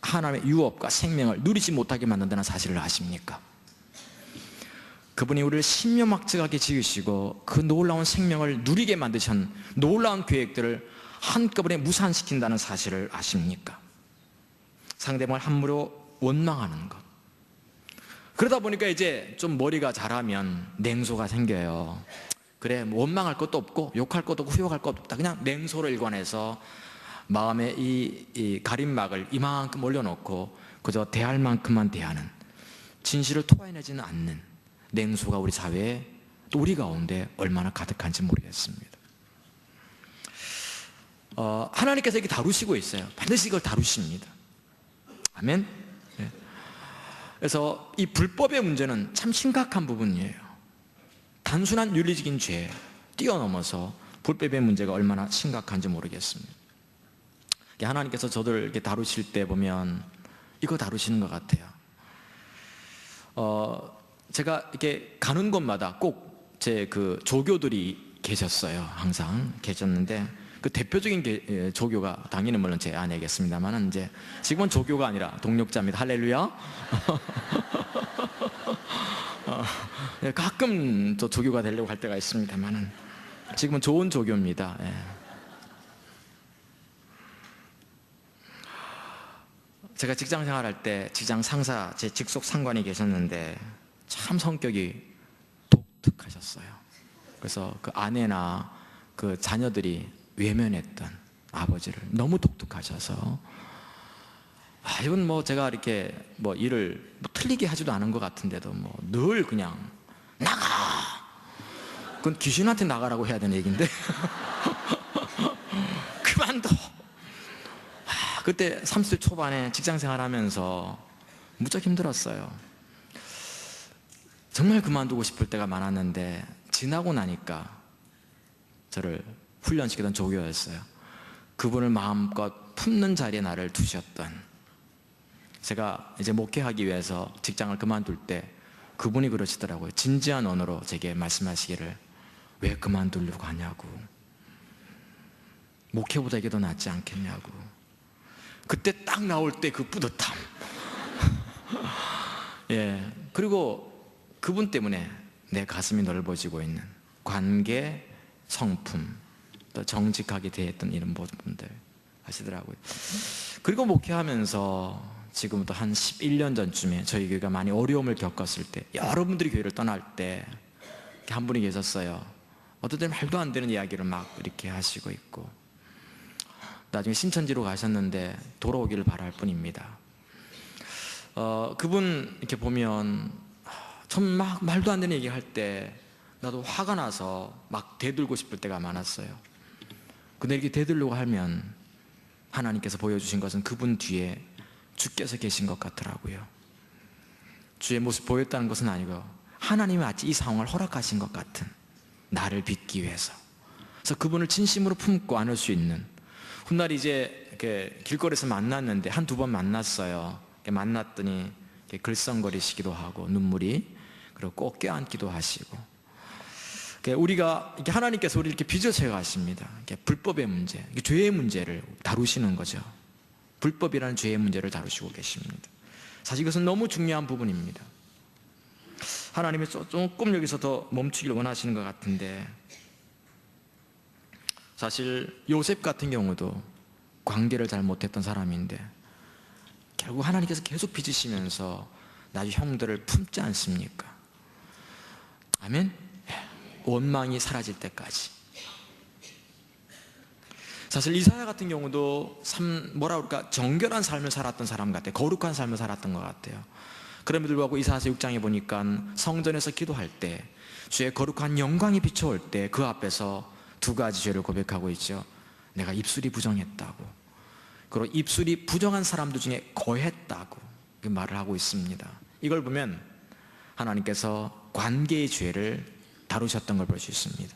하나님의 유업과 생명을 누리지 못하게 만든다는 사실을 아십니까? 그분이 우리를 신묘막측하게 지으시고 그 놀라운 생명을 누리게 만드신 놀라운 계획들을 한꺼번에 무산시킨다는 사실을 아십니까? 상대방을 함부로 원망하는 것. 그러다 보니까 이제 좀 머리가 자라면 냉소가 생겨요. 그래, 원망할 것도 없고 욕할 것도 없고 후욕할 것도 없다. 그냥 냉소로 일관해서 마음에 이 가림막을 이만큼 올려놓고 그저 대할 만큼만 대하는, 진실을 토해내지는 않는 냉소가 우리 사회에, 또 우리 가운데 얼마나 가득한지 모르겠습니다. 하나님께서 이렇게 다루시고 있어요. 반드시 이걸 다루십니다. 아멘. 그래서 이 불법의 문제는 참 심각한 부분이에요. 단순한 윤리적인 죄 뛰어넘어서 불법의 문제가 얼마나 심각한지 모르겠습니다. 하나님께서 저들 이렇게 다루실 때 보면 이거 다루시는 것 같아요. 제가 이렇게 가는 곳마다 꼭 제 그 조교들이 계셨어요. 항상 계셨는데 그 대표적인 조교가 당연히 물론 제 아내겠습니다만은 이제 지금은 조교가 아니라 동력자입니다. 할렐루야. 가끔 또 조교가 되려고 할 때가 있습니다만은 지금은 좋은 조교입니다. 제가 직장 생활할 때 직장 상사, 제 직속 상관이 계셨는데 참 성격이 독특하셨어요. 그래서 그 아내나 그 자녀들이 외면했던 아버지를 너무 독특하셔서 이건 제가 이렇게 일을 틀리게 하지도 않은 것 같은데도 늘 그냥 나가! 그건 귀신한테 나가라고 해야 되는 얘기인데 그만둬! 그때 30대 초반에 직장생활 하면서 무척 힘들었어요. 정말 그만두고 싶을 때가 많았는데 지나고 나니까 저를 훈련시키던 조교였어요. 그분을 마음껏 품는 자리에 나를 두셨던, 제가 이제 목회하기 위해서 직장을 그만둘 때 그분이 그러시더라고요. 진지한 언어로 제게 말씀하시기를, 왜 그만두려고 하냐고, 목회보다 이게 더 낫지 않겠냐고. 그때 딱 나올 때 그 뿌듯함. 그리고 그분 때문에 내 가슴이 넓어지고 있는 관계, 성품, 또 정직하게 대했던 이런 부분들 하시더라고요. 그리고 목회하면서 지금부터 한 11년 전쯤에 저희 교회가 많이 어려움을 겪었을 때, 여러분들이 교회를 떠날 때 한 분이 계셨어요. 어떤 때는 말도 안 되는 이야기를 막 이렇게 하시고 있고, 나중에 신천지로 가셨는데 돌아오기를 바랄 뿐입니다. 그분 이렇게 보면 전 막 말도 안 되는 얘기할 때 나도 화가 나서 막 대들고 싶을 때가 많았어요. 근데 이렇게 대들려고 하면 하나님께서 보여주신 것은 그분 뒤에 주께서 계신 것 같더라고요. 주의 모습 보였다는 것은 아니고 하나님이 마치 이 상황을 허락하신 것 같은, 나를 빚기 위해서. 그래서 그분을 진심으로 품고 안을 수 있는, 훗날 이제 이렇게 길거리에서 만났는데 한두 번 만났어요. 만났더니 이렇게 글썽거리시기도 하고 눈물이, 그리고 꼭 껴안기도 하시고. 우리가 이렇게 하나님께서 우리 이렇게 빚어서 가십니다. 불법의 문제, 죄의 문제를 다루시는 거죠. 불법이라는 죄의 문제를 다루시고 계십니다. 사실 이것은 너무 중요한 부분입니다. 하나님이 조금 여기서 더 멈추기를 원하시는 것 같은데, 사실 요셉 같은 경우도 관계를 잘 못했던 사람인데 결국 하나님께서 계속 빚으시면서 나중에 형들을 품지 않습니까? 아멘? 원망이 사라질 때까지. 사실 이사야 같은 경우도 참 정결한 삶을 살았던 사람 같아요. 거룩한 삶을 살았던 것 같아요. 그럼에도 불구하고 이사야서 6장에 보니까 성전에서 기도할 때 주의 거룩한 영광이 비춰올 때 그 앞에서 두 가지 죄를 고백하고 있죠. 내가 입술이 부정했다고, 그리고 입술이 부정한 사람들 중에 거했다고 말을 하고 있습니다. 이걸 보면 하나님께서 관계의 죄를 다루셨던 걸 볼 수 있습니다.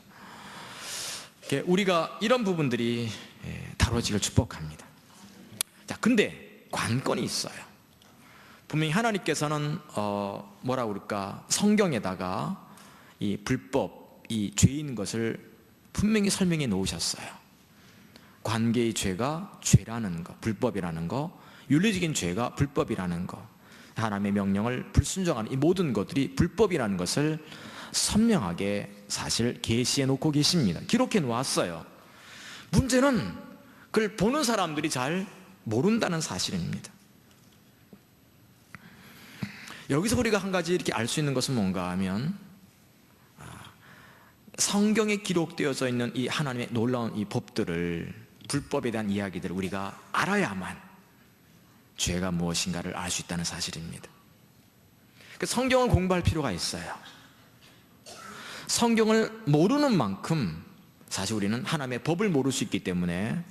우리가 이런 부분들이 다뤄지길 축복합니다. 자, 근데 관건이 있어요. 분명히 하나님께서는 뭐라고 그럴까, 성경에다가 이 불법, 이 죄인 것을 분명히 설명해 놓으셨어요. 관계의 죄가 죄라는 거, 불법이라는 거, 윤리적인 죄가 불법이라는 거, 하나님의 명령을 불순종하는 이 모든 것들이 불법이라는 것을 선명하게 사실 계시해 놓고 계십니다. 기록해 놓았어요. 문제는 그걸 보는 사람들이 잘 모른다는 사실입니다. 여기서 우리가 한 가지 이렇게 알 수 있는 것은 뭔가 하면, 성경에 기록되어져 있는 이 하나님의 놀라운 이 법들을, 불법에 대한 이야기들을 우리가 알아야만 죄가 무엇인가를 알 수 있다는 사실입니다. 성경을 공부할 필요가 있어요. 성경을 모르는 만큼 사실 우리는 하나님의 법을 모를 수 있기 때문에,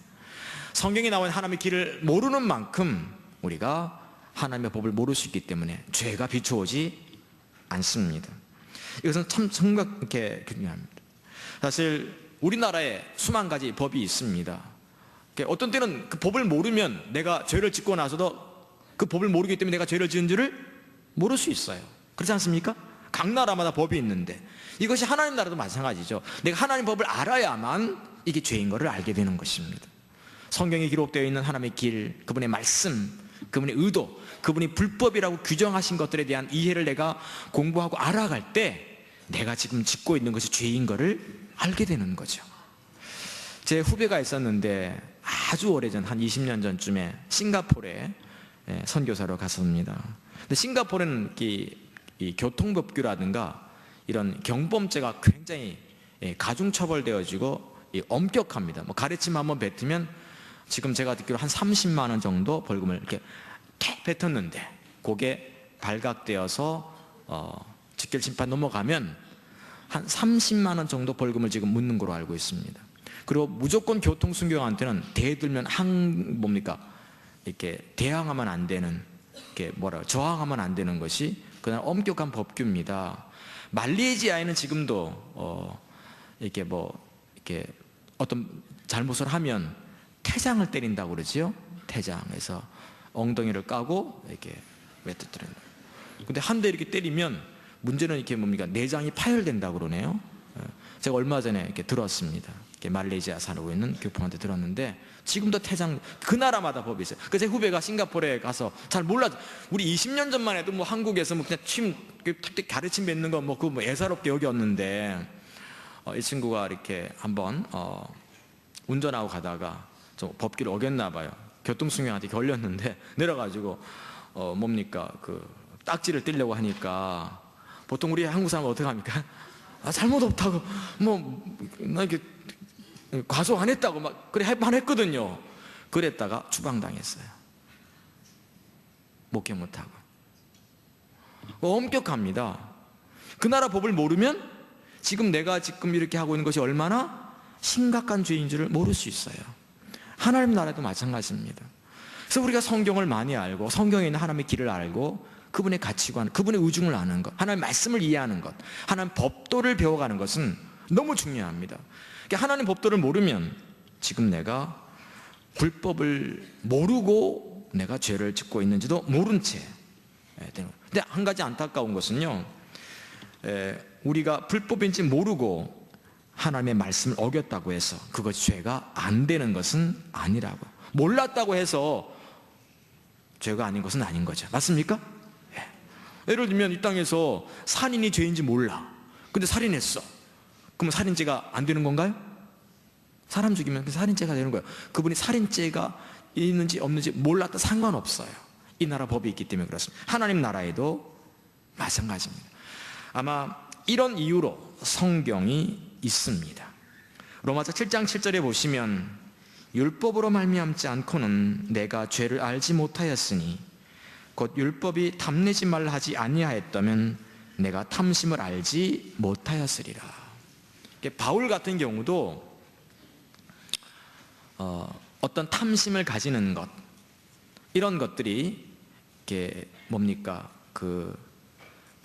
성경에 나온 하나님의 길을 모르는 만큼 우리가 하나님의 법을 모를 수 있기 때문에 죄가 비춰오지 않습니다. 이것은 참 심각하게 중요합니다. 사실 우리나라에 수만 가지 법이 있습니다. 어떤 때는 그 법을 모르면 내가 죄를 짓고 나서도 그 법을 모르기 때문에 내가 죄를 지은 줄을 모를 수 있어요. 그렇지 않습니까? 각 나라마다 법이 있는데 이것이 하나님 나라도 마찬가지죠. 내가 하나님 법을 알아야만 이게 죄인 것을 알게 되는 것입니다. 성경에 기록되어 있는 하나님의 길, 그분의 말씀, 그분의 의도, 그분이 불법이라고 규정하신 것들에 대한 이해를 내가 공부하고 알아갈 때 내가 지금 짓고 있는 것이 죄인 것을 알게 되는 거죠. 제 후배가 있었는데 아주 오래전, 한 20년 전쯤에 싱가포르에 선교사로 갔습니다. 근데 싱가포르는 이 교통법규라든가 이런 경범죄가 굉장히 가중처벌되어지고 엄격합니다. 뭐 가르침 한번 뱉으면 지금 제가 듣기로 한 30만 원 정도 벌금을 이렇게 뱉었는데 그게 발각되어서 직결 심판 넘어가면 한 30만 원 정도 벌금을 지금 묻는 걸로 알고 있습니다. 그리고 무조건 교통순교한테는 대들면 이렇게 대항하면 안 되는, 저항하면 안 되는 것이 그날 엄격한 법규입니다. 말레이시아에는 지금도 이렇게 어떤 잘못을 하면 태장을 때린다고 그러지요. 태장에서 엉덩이를 까고 이렇게 뱉어뜨리는. 근데 한 대 이렇게 때리면 문제는 내장이 파열된다고 그러네요. 제가 얼마 전에 이렇게 들었습니다. 말레이시아 살고 있는 교포한테 들었는데 지금도 태장, 그 나라마다 법이 있어요. 그래서 제 후배가 싱가포르에 가서 잘 몰랐죠. 우리 20년 전만 해도 한국에서 그냥 가르침 뱉는 거 그거 애사롭게 여겼는데 이 친구가 이렇게 한번 운전하고 가다가 좀 법규를 어겼나 봐요. 교통수명한테 걸렸는데 내려가지고 딱지를 떼려고 하니까 보통 우리 한국 사람은 어떻게 합니까? 잘못 없다고 나 이렇게 과속 안 했다고 그래 했거든요. 그랬다가 추방당했어요. 목회 못하고. 엄격합니다. 그 나라 법을 모르면 지금 내가 지금 이렇게 하고 있는 것이 얼마나 심각한 죄인 줄을 모를 수 있어요. 하나님 나라도 마찬가지입니다. 그래서 우리가 성경을 많이 알고 성경에 있는 하나님의 길을 알고 그분의 가치관, 그분의 의중을 아는 것, 하나님의 말씀을 이해하는 것, 하나님 법도를 배워가는 것은 너무 중요합니다. 그러니까 하나님 법도를 모르면 지금 내가 불법을 모르고 내가 죄를 짓고 있는지도 모른 채 되는. 근데 한 가지 안타까운 것은요, 우리가 불법인지 모르고 하나님의 말씀을 어겼다고 해서 그것이 죄가 안 되는 것은 아니라고. 몰랐다고 해서 죄가 아닌 것은 아닌 거죠. 맞습니까? 예를 들면 이 땅에서 살인이 죄인지 몰라. 근데 살인했어. 그러면 살인죄가 안 되는 건가요? 사람 죽이면 살인죄가 되는 거예요. 그분이 살인죄가 있는지 없는지 몰랐다 상관없어요. 이 나라 법이 있기 때문에 그렇습니다. 하나님 나라에도 마찬가지입니다. 아마 이런 이유로 성경이 있습니다. 로마서 7장 7절에 보시면 율법으로 말미암지 않고는 내가 죄를 알지 못하였으니 곧 율법이 탐내지 말라 하지 아니하였다면 내가 탐심을 알지 못하였으리라. 바울 같은 경우도 어떤 탐심을 가지는 것, 이런 것들이 이게 뭡니까? 그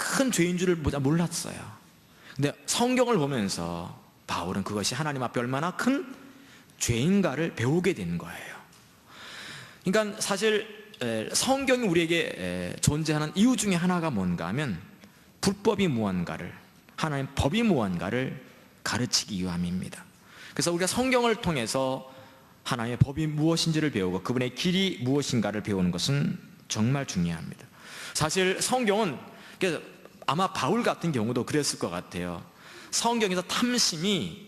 큰 죄인 줄을 몰랐어요. 근데 성경을 보면서 바울은 그것이 하나님 앞에 얼마나 큰 죄인가를 배우게 된 거예요. 그러니까 사실 성경이 우리에게 존재하는 이유 중에 하나가 뭔가 하면 불법이 무언가를, 하나님 법이 무언가를 가르치기 위함입니다. 그래서 우리가 성경을 통해서 하나님의 법이 무엇인지를 배우고 그분의 길이 무엇인가를 배우는 것은 정말 중요합니다. 사실 성경은 아마 바울 같은 경우도 그랬을 것 같아요. 성경에서 탐심이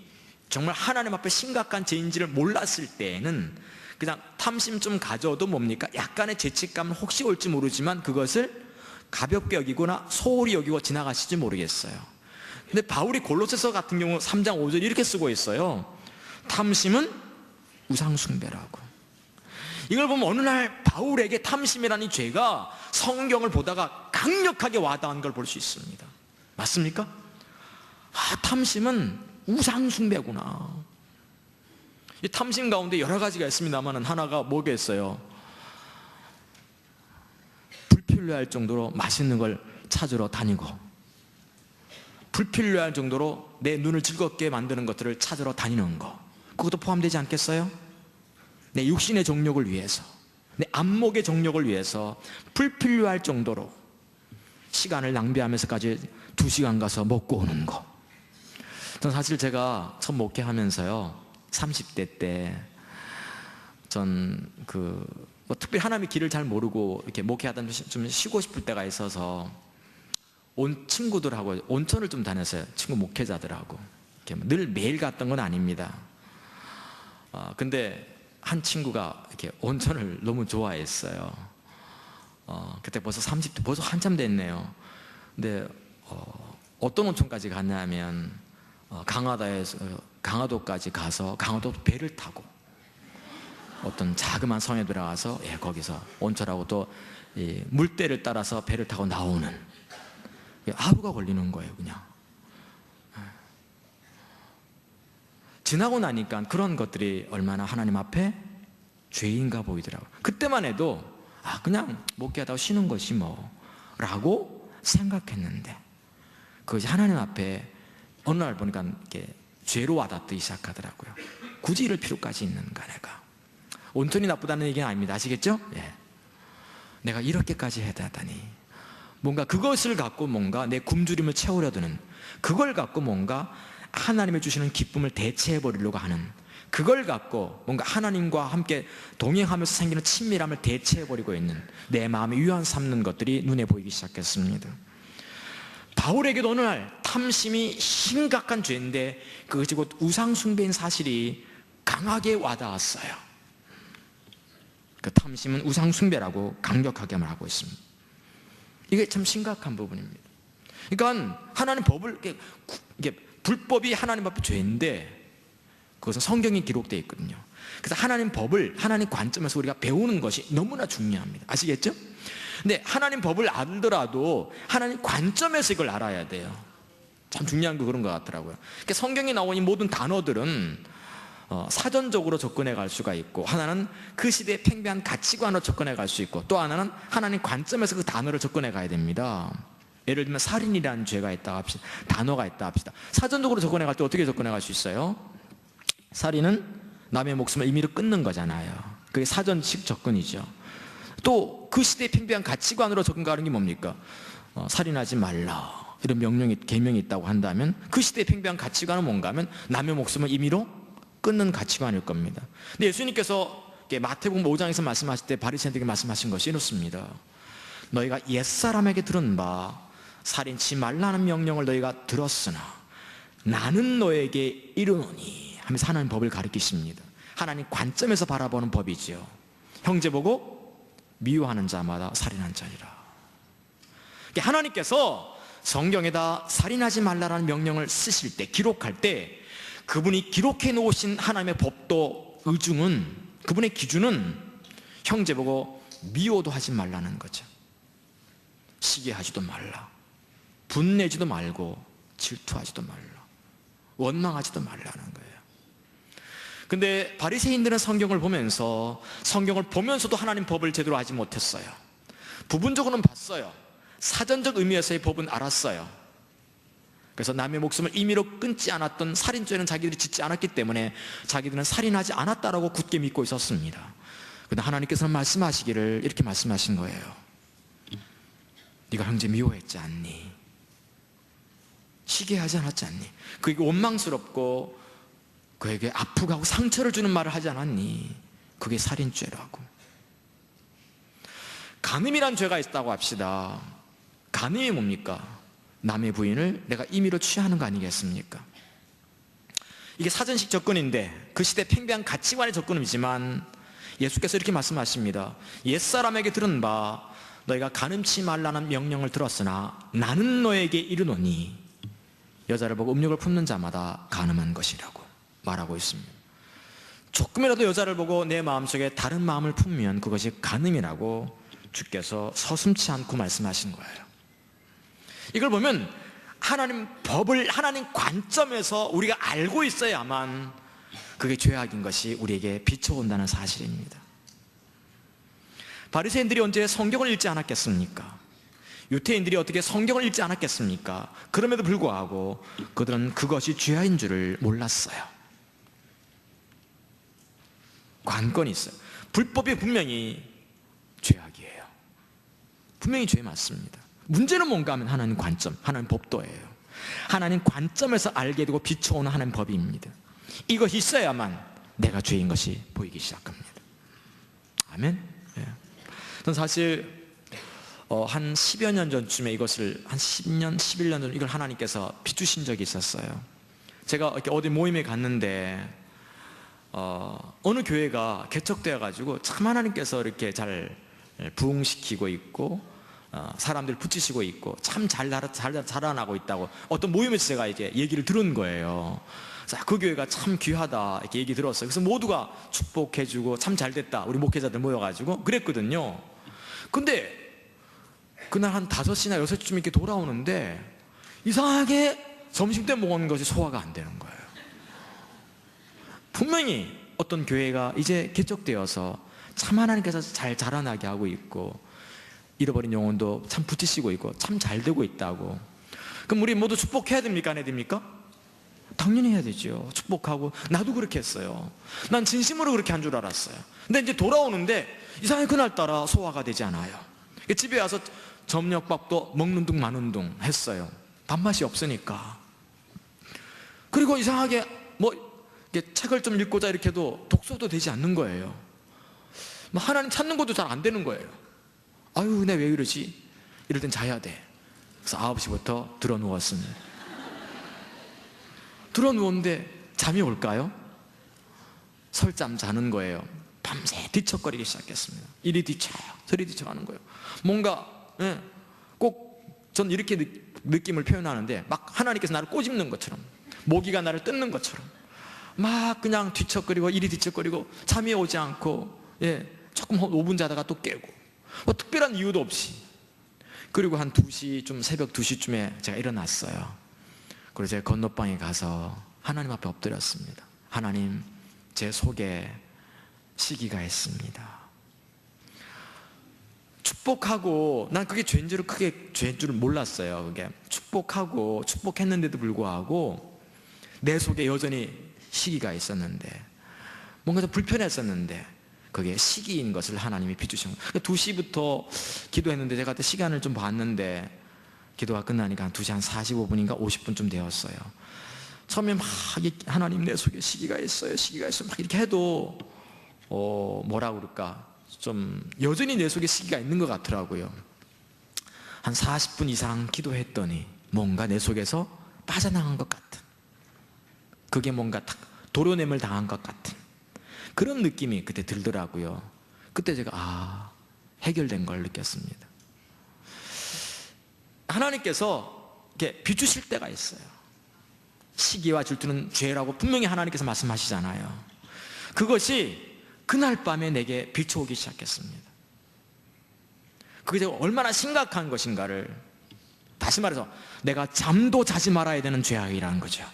정말 하나님 앞에 심각한 죄인지를 몰랐을 때에는 그냥 탐심 좀 가져도 뭡니까? 약간의 죄책감은 혹시 올지 모르지만 그것을 가볍게 여기거나 소홀히 여기고 지나가실지 모르겠어요. 근데 바울이 골로새서 같은 경우 3장 5절 이렇게 쓰고 있어요. 탐심은 우상숭배라고. 이걸 보면 어느 날 바울에게 탐심이라는 죄가 성경을 보다가 강력하게 와닿은 걸 볼 수 있습니다. 맞습니까? 탐심은 우상숭배구나. 이 탐심 가운데 여러 가지가 있습니다만 하나가 뭐겠어요? 불필요할 정도로 맛있는 걸 찾으러 다니고, 불필요할 정도로 내 눈을 즐겁게 만드는 것들을 찾으러 다니는 거, 그것도 포함되지 않겠어요? 내 육신의 정욕을 위해서, 내 안목의 정욕을 위해서 불필요할 정도로 시간을 낭비하면서까지 2시간 가서 먹고 오는 거. 전 사실 제가 처음 목회하면서요, 30대 때 전 특별히 하나님의 길을 잘 모르고 이렇게 목회하다 좀 쉬고 싶을 때가 있어서 온 친구들하고 온천을 좀 다녔어요. 친구 목회자들하고 이렇게 늘 매일 갔던 건 아닙니다. 근데 한 친구가 이렇게 온천을 너무 좋아했어요. 그때 벌써 30대, 벌써 한참 됐네요. 근데 어떤 온천까지 갔냐면 강화도까지 가서 강화도 배를 타고 어떤 자그마한 성에 들어가서 거기서 온천하고 또 물대를 따라서 배를 타고 나오는, 하루가 걸리는 거예요. 그냥 지나고 나니까 그런 것들이 얼마나 하나님 앞에 죄인가 보이더라고요. 그때만 해도 그냥 목회하다가 쉬는 것이 뭐 라고 생각했는데 그것이 하나님 앞에 어느 날 보니까 이렇게 죄로 와닿기 시작하더라고요. 굳이 이럴 필요까지 있는가. 내가 온천이 나쁘다는 얘기는 아닙니다. 아시겠죠? 내가 이렇게까지 해야 되다니. 뭔가 그것을 갖고 뭔가 내 굶주림을 채우려 드는, 그걸 갖고 뭔가 하나님이 주시는 기쁨을 대체해버리려고 하는, 그걸 갖고 뭔가 하나님과 함께 동행하면서 생기는 친밀함을 대체해버리고 있는 내 마음에 위안 삼는 것들이 눈에 보이기 시작했습니다. 바울에게도 어느 날 탐심이 심각한 죄인데 그것이 곧 우상숭배인 사실이 강하게 와닿았어요. 그 탐심은 우상숭배라고 강력하게 말하고 있습니다. 이게 참 심각한 부분입니다. 그러니까 하나님 법을, 이게 불법이 하나님 앞에 죄인데 그것은 성경에 기록되어 있거든요. 그래서 하나님 법을 하나님 관점에서 우리가 배우는 것이 너무나 중요합니다. 아시겠죠? 근데 하나님 법을 알더라도 하나님 관점에서 이걸 알아야 돼요. 참 중요한 거 그런 것 같더라고요. 그러니까 성경에 나온 이 모든 단어들은 사전적으로 접근해 갈 수가 있고, 하나는 그 시대의 팽배한 가치관으로 접근해 갈 수 있고, 또 하나는 하나님 관점에서 그 단어를 접근해 가야 됩니다. 예를 들면 살인이라는 죄가 있다 합시다. 단어가 있다 합시다. 사전적으로 접근해 갈 때 어떻게 접근해 갈 수 있어요? 살인은 남의 목숨을 임의로 끊는 거잖아요. 그게 사전식 접근이죠. 또 그 시대의 팽배한 가치관으로 접근하는 게 뭡니까? 살인하지 말라, 이런 명령이, 계명이 있다고 한다면 그 시대의 팽배한 가치관은 뭔가 하면 남의 목숨을 임의로 끊는 가치관일 겁니다. 근데 예수님께서 마태복음 5장에서 말씀하실 때 바리새인들에게 말씀하신 것이 이렇습니다. 너희가 옛사람에게 들은 바 살인치 말라는 명령을 너희가 들었으나 나는 너에게 이르노니 하면서 하나님 법을 가르치십니다. 하나님 관점에서 바라보는 법이지요. 형제 보고 미워하는 자마다 살인한 자니라. 하나님께서 성경에다 살인하지 말라라는 명령을 쓰실 때, 기록할 때, 그분이 기록해 놓으신 하나님의 법도 의중은, 그분의 기준은 형제 보고 미워도 하지 말라는 거죠. 시기하지도 말라, 분내지도 말고 질투하지도 말라, 원망하지도 말라는 거예요. 근데 바리새인들은 성경을 보면서도 하나님 법을 제대로 알지 못했어요. 부분적으로는 봤어요. 사전적 의미에서의 법은 알았어요. 그래서 남의 목숨을 임의로 끊지 않았던 살인죄는 자기들이 짓지 않았기 때문에 자기들은 살인하지 않았다라고 굳게 믿고 있었습니다. 그런데 하나님께서는 말씀하시기를 이렇게 말씀하신 거예요. 네가 형제 미워했지 않니? 시기하지 않았지 않니? 그에게 원망스럽고 그에게 아프고 하고 상처를 주는 말을 하지 않았니? 그게 살인죄라고. 간음이란 죄가 있다고 합시다. 간음이 뭡니까? 남의 부인을 내가 임의로 취하는 거 아니겠습니까? 이게 사전식 접근인데 그 시대 팽배한 가치관의 접근이지만 예수께서 이렇게 말씀하십니다. 옛사람에게 들은 바 너희가 간음치 말라는 명령을 들었으나 나는 너에게 이르노니 여자를 보고 음욕을 품는 자마다 간음한 것이라고 말하고 있습니다. 조금이라도 여자를 보고 내 마음속에 다른 마음을 품으면 그것이 간음이라고 주께서 서슴지 않고 말씀하신 거예요. 이걸 보면 하나님 법을 하나님 관점에서 우리가 알고 있어야만 그게 죄악인 것이 우리에게 비춰온다는 사실입니다. 바리새인들이 언제 성경을 읽지 않았겠습니까? 유태인들이 어떻게 성경을 읽지 않았겠습니까? 그럼에도 불구하고 그들은 그것이 죄인 줄을 몰랐어요. 관건이 있어요. 불법이 분명히 죄악이에요. 분명히 죄 맞습니다. 문제는 뭔가 하면 하나님 관점, 하나님 법도예요. 하나님 관점에서 알게 되고 비춰오는 하나님 법입니다. 이것이 있어야만 내가 죄인 것이 보이기 시작합니다. 아멘. 예. 저는 사실 한 10여 년 전쯤에 이것을 한 10년, 11년 전 이걸 하나님께서 비추신 적이 있었어요. 제가 이렇게 어디 모임에 갔는데 어느 교회가 개척되어 가지고 참 하나님께서 이렇게 잘 부흥시키고 있고 사람들 붙이시고 있고 참 잘 자라나고 있다고 어떤 모임에서 제가 이제 얘기를 들은 거예요. 그래서 그 교회가 참 귀하다 이렇게 얘기 들었어요. 그래서 모두가 축복해주고 참 잘됐다 우리 목회자들 모여가지고 그랬거든요. 근데 그날 한 5시나 6시쯤 이렇게 돌아오는데 이상하게 점심때 먹은 것이 소화가 안 되는 거예요. 분명히 어떤 교회가 이제 개척되어서 참 하나님께서 잘 자라나게 하고 있고 잃어버린 영혼도 참 붙이시고 있고 참 잘 되고 있다고. 그럼 우리 모두 축복해야 됩니까? 안 해야 됩니까? 당연히 해야 되죠. 축복하고. 나도 그렇게 했어요. 난 진심으로 그렇게 한 줄 알았어요. 근데 이제 돌아오는데 이상하게 그날따라 소화가 되지 않아요. 집에 와서 점력밥도 먹는 둥 마는 둥 했어요. 밥맛이 없으니까. 그리고 이상하게 책을 좀 읽고자 이렇게 해도 독서도 되지 않는 거예요. 하나님 찾는 것도 잘 안 되는 거예요. 아유, 내가 왜 이러지? 이럴 땐 자야 돼. 그래서 9시부터 들어 누웠습니다. 들어 누웠는데 잠이 올까요? 설잠 자는 거예요. 밤새 뒤척거리기 시작했습니다. 이리 뒤척 저리 뒤척 하는 거예요. 뭔가 꼭 전 이렇게 느낌을 표현하는데 막 하나님께서 나를 꼬집는 것처럼 모기가 나를 뜯는 것처럼 막 그냥 뒤척거리고 이리 뒤척거리고 잠이 오지 않고 조금 5분 자다가 또 깨고 특별한 이유도 없이. 그리고 한 2시 좀 새벽 2시쯤에 제가 일어났어요. 그리고 제가 건너방에 가서 하나님 앞에 엎드렸습니다. 하나님, 제 속에 시기가 있습니다. 축복하고, 난 그게 죄인 줄을 크게 죄인 줄을 몰랐어요. 그게 축복했는데도 불구하고 내 속에 여전히 시기가 있었는데, 뭔가 좀 불편했었는데 그게 시기인 것을 하나님이 비추신 거예요. 2시부터 기도했는데 제가 그때 시간을 좀 봤는데 기도가 끝나니까 한 2시 한 45분인가 50분쯤 되었어요. 처음에 막 하나님, 내 속에 시기가 있어요 막 이렇게 해도 뭐라 그럴까, 좀 여전히 내 속에 시기가 있는 것 같더라고요. 한 40분 이상 기도했더니 뭔가 내 속에서 빠져나간 것 같은, 그게 뭔가 도려냄을 당한 것 같은 그런 느낌이 그때 들더라고요. 그때 제가 해결된 걸 느꼈습니다. 하나님께서 이렇게 비추실 때가 있어요. 시기와 질투는 죄라고 분명히 하나님께서 말씀하시잖아요. 그것이 그날 밤에 내게 비춰오기 시작했습니다. 그게 얼마나 심각한 것인가를, 다시 말해서 내가 잠도 자지 말아야 되는 죄악이라는 거죠.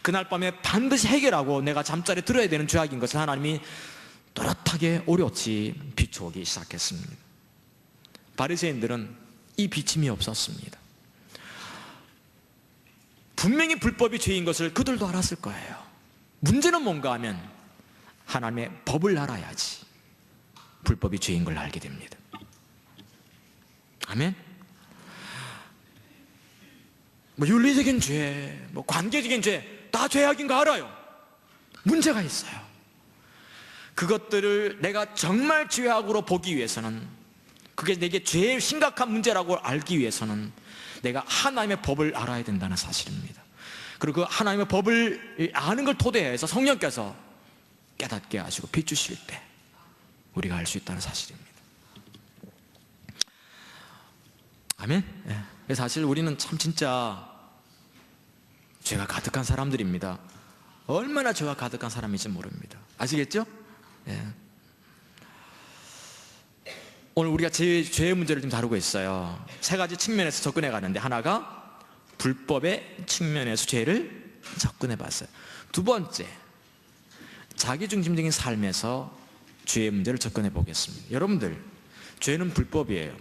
그날 밤에 반드시 해결하고 내가 잠자리에 들어야 되는 죄악인 것을 하나님이 또렷하게 오롯이 비춰오기 시작했습니다. 바리새인들은 이 비침이 없었습니다. 분명히 불법이 죄인 것을 그들도 알았을 거예요. 문제는 뭔가 하면 하나님의 법을 알아야지 불법이 죄인 걸 알게 됩니다. 아멘. 윤리적인 죄, 관계적인 죄 다 죄악인 거 알아요. 문제가 있어요. 그것들을 내가 정말 죄악으로 보기 위해서는, 그게 내게 죄의 심각한 문제라고 알기 위해서는 내가 하나님의 법을 알아야 된다는 사실입니다. 그리고 그 하나님의 법을 아는 걸 토대해서 성령께서 깨닫게 하시고 비추실 때 우리가 알 수 있다는 사실입니다. 아멘. 사실 우리는 참 진짜 죄가 가득한 사람들입니다. 얼마나 죄가 가득한 사람인지 모릅니다. 아시겠죠? 오늘 우리가 죄의 문제를 좀 다루고 있어요. 3가지 측면에서 접근해 가는데, 하나가 불법의 측면에서 죄를 접근해 봤어요. 2번째, 자기중심적인 삶에서 죄의 문제를 접근해 보겠습니다. 여러분들, 죄는 불법이에요.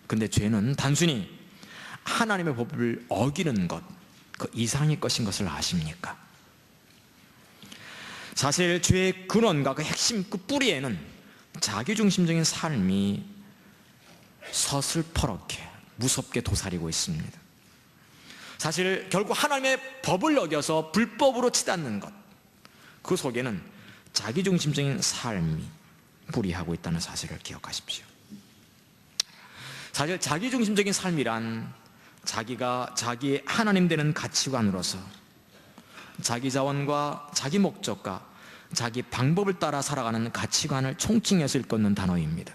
근데 죄는 단순히 하나님의 법을 어기는 것, 그 이상의 것인 것을 아십니까? 사실 죄의 근원과 그 핵심, 그 뿌리에는 자기중심적인 삶이 서슬퍼렇게 무섭게 도사리고 있습니다. 사실 결국 하나님의 법을 어겨서 불법으로 치닫는 것, 그 속에는 자기중심적인 삶이 뿌리하고 있다는 사실을 기억하십시오. 사실 자기중심적인 삶이란 자기가 자기의 하나님 되는 가치관으로서 자기 자원과 자기 목적과 자기 방법을 따라 살아가는 가치관을 총칭해서 일컫는 단어입니다.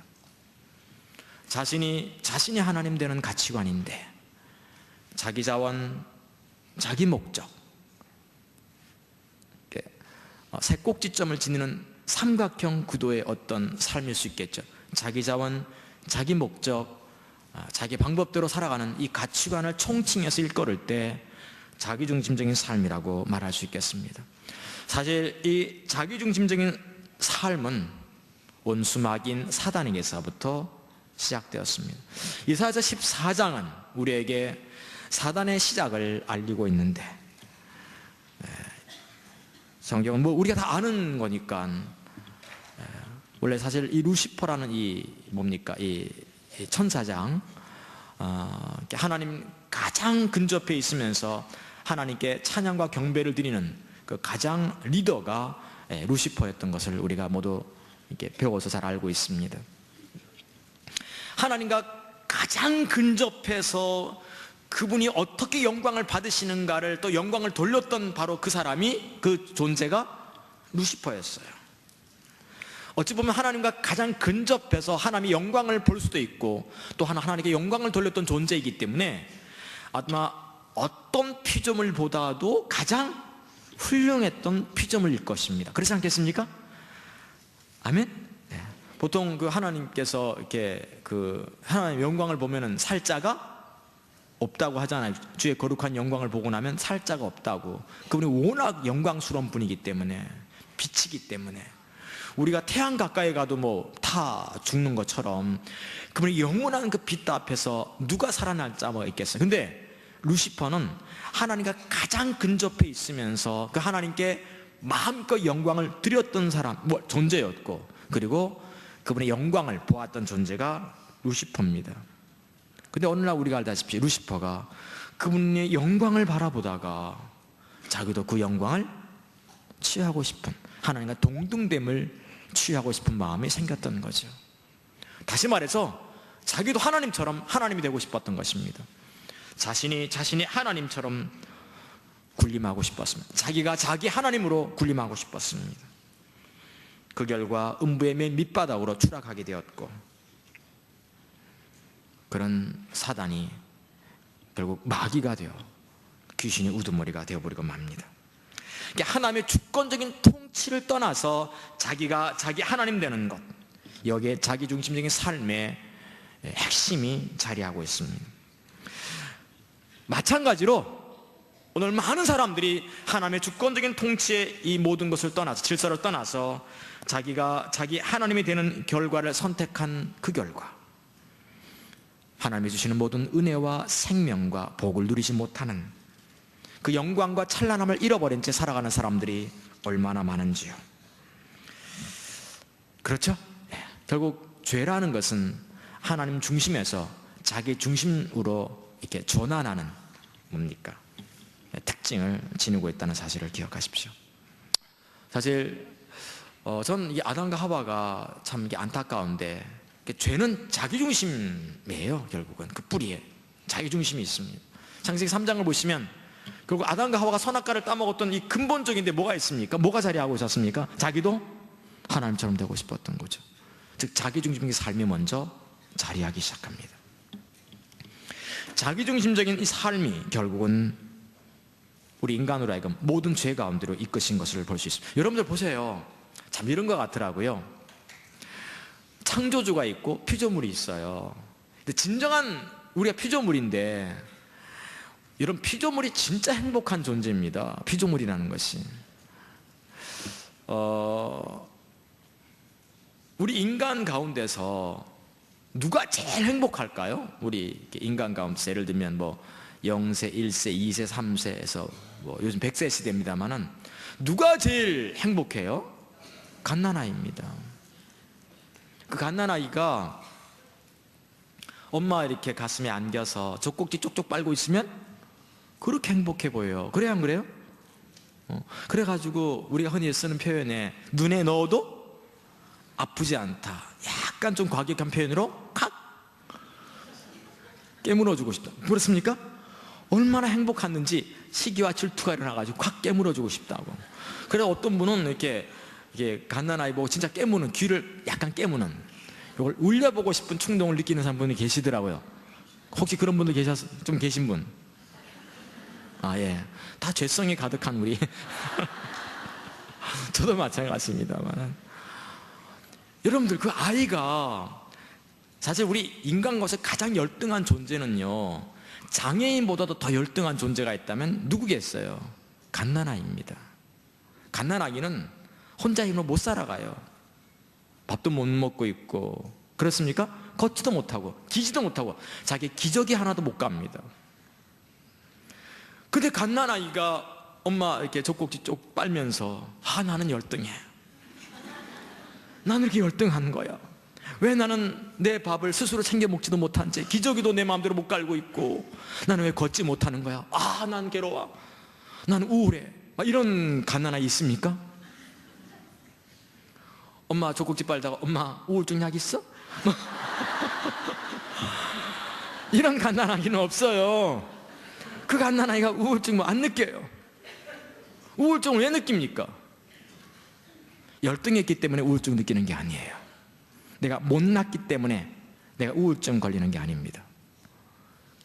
자신이 하나님 되는 가치관인데 자기 자원, 자기 목적, 세 꼭지점을 지니는 삼각형 구도의 어떤 삶일 수 있겠죠. 자기 자원, 자기 목적, 자기 방법대로 살아가는 이 가치관을 총칭해서 일컬을 때 자기중심적인 삶이라고 말할 수 있겠습니다. 사실 이 자기중심적인 삶은 원수막인 사단에게서부터 시작되었습니다. 이사야서 14장은 우리에게 사단의 시작을 알리고 있는데, 성경은 우리가 다 아는 거니까, 원래 사실 이 루시퍼라는 이 천사장, 하나님 가장 근접해 있으면서 하나님께 찬양과 경배를 드리는 그 가장 리더가 루시퍼였던 것을 우리가 모두 이렇게 배워서 잘 알고 있습니다. 하나님과 가장 근접해서 그분이 어떻게 영광을 받으시는가를, 또 영광을 돌렸던 바로 그 사람이, 그 존재가 루시퍼였어요. 어찌 보면 하나님과 가장 근접해서 하나님의 영광을 볼 수도 있고, 또 하나님께 영광을 돌렸던 존재이기 때문에 아마 어떤 피조물보다도 가장 훌륭했던 피조물일 것입니다. 그렇지 않겠습니까? 아멘? 네. 보통 그 하나님께서 이렇게 그 하나님의 영광을 보면은 살자가 없다고 하잖아요. 주의 거룩한 영광을 보고 나면 살자가 없다고. 그분이 워낙 영광스러운 분이기 때문에, 빛이기 때문에 우리가 태양 가까이 가도 뭐 다 죽는 것처럼 그분이 영원한 그 빛 앞에서 누가 살아날 자가 있겠어요. 근데 루시퍼는 하나님과 가장 근접해 있으면서 그 하나님께 마음껏 영광을 드렸던 사람, 존재였고, 그리고 그분의 영광을 보았던 존재가 루시퍼입니다. 근데 어느 날 우리가 알다시피 루시퍼가 그분의 영광을 바라보다가 자기도 그 영광을 취하고 싶은, 하나님과 동등됨을 취하고 싶은 마음이 생겼던 거죠. 다시 말해서 자기도 하나님처럼 하나님이 되고 싶었던 것입니다. 자신이 하나님처럼 군림하고 싶었습니다. 자기가 자기 하나님으로 군림하고 싶었습니다. 그 결과 음부의 맨 밑바닥으로 추락하게 되었고, 그런 사단이 결국 마귀가 되어 귀신의 우두머리가 되어버리고 맙니다. 하나님의 주권적인 통치를 떠나서 자기가 자기 하나님 되는 것, 여기에 자기중심적인 삶의 핵심이 자리하고 있습니다. 마찬가지로 오늘 많은 사람들이 하나님의 주권적인 통치의 이 모든 것을 떠나서, 질서를 떠나서 자기가 자기 하나님이 되는 결과를 선택한 그 결과, 하나님이 주시는 모든 은혜와 생명과 복을 누리지 못하는 그 영광과 찬란함을 잃어버린 채 살아가는 사람들이 얼마나 많은지요. 그렇죠? 결국 죄라는 것은 하나님 중심에서 자기 중심으로 이렇게 전환하는 뭡니까? 특징을 지니고 있다는 사실을 기억하십시오. 사실 저는 이 아담과 하와가 참 이게 안타까운데, 죄는 자기 중심이에요. 결국은 그 뿌리에 자기 중심이 있습니다. 창세기 3장을 보시면 결국 아담과 하와가 선악과를 따먹었던 이 근본적인데 뭐가 있습니까? 뭐가 자리하고 있었습니까? 자기도 하나님처럼 되고 싶었던 거죠. 즉 자기중심적인 삶이 먼저 자리하기 시작합니다. 자기중심적인 이 삶이 결국은 우리 인간으로 하여금 모든 죄 가운데로 이끄신 것을 볼 수 있습니다. 여러분들 보세요. 참 이런 것 같더라고요. 창조주가 있고 피조물이 있어요. 근데 진정한 우리가 피조물인데, 이런 피조물이 진짜 행복한 존재입니다. 피조물이라는 것이. 우리 인간 가운데서 누가 제일 행복할까요? 우리 인간 가운데서 예를 들면 뭐 0세, 1세, 2세, 3세에서 뭐 요즘 100세 시대입니다만은 누가 제일 행복해요? 갓난아이입니다. 그 갓난아이가 엄마 이렇게 가슴에 안겨서 젖꼭지 쪽쪽 빨고 있으면 그렇게 행복해 보여요. 그래요, 안 그래요? 그래가지고 우리가 흔히 쓰는 표현에 눈에 넣어도 아프지 않다, 약간 좀 과격한 표현으로 칵 깨물어주고 싶다. 그렇습니까? 얼마나 행복했는지 시기와 질투가 일어나가지고 콱 깨물어주고 싶다고. 그래서 어떤 분은 이게 갓난아이 보고 진짜 깨무는, 귀를 약간 깨무는, 이걸 울려보고 싶은 충동을 느끼는 사람분이 계시더라고요. 혹시 그런 분들 좀 계신 분? 아, 예. 다 죄성이 가득한 우리 저도 마찬가지입니다만, 여러분들 그 아이가, 사실 우리 인간 가운데 가장 열등한 존재는요, 장애인보다도 더 열등한 존재가 있다면 누구겠어요? 갓난아이입니다. 갓난아기는 혼자 힘으로 못 살아가요. 밥도 못 먹고 있고, 그렇습니까? 걷지도 못하고 기지도 못하고 자기 기저귀 하나도 못 갑니다. 근데 갓난아이가 엄마 이렇게 젖꼭지 쪽 빨면서, 나는 열등해. 나는 이렇게 열등한 거야. 왜 나는 내 밥을 스스로 챙겨 먹지도 못한 채 기저귀도 내 마음대로 못 갈고 있고, 나는 왜 걷지 못하는 거야? 난 괴로워. 나는 우울해. 이런 갓난아이 있습니까? 엄마 젖꼭지 빨다가 엄마 우울증 약 있어? 이런 갓난아이는 없어요. 그 갓난아이가 우울증 안 느껴요. 우울증을 왜 느낍니까? 열등했기 때문에 우울증 느끼는 게 아니에요. 내가 못났기 때문에 내가 우울증 걸리는 게 아닙니다.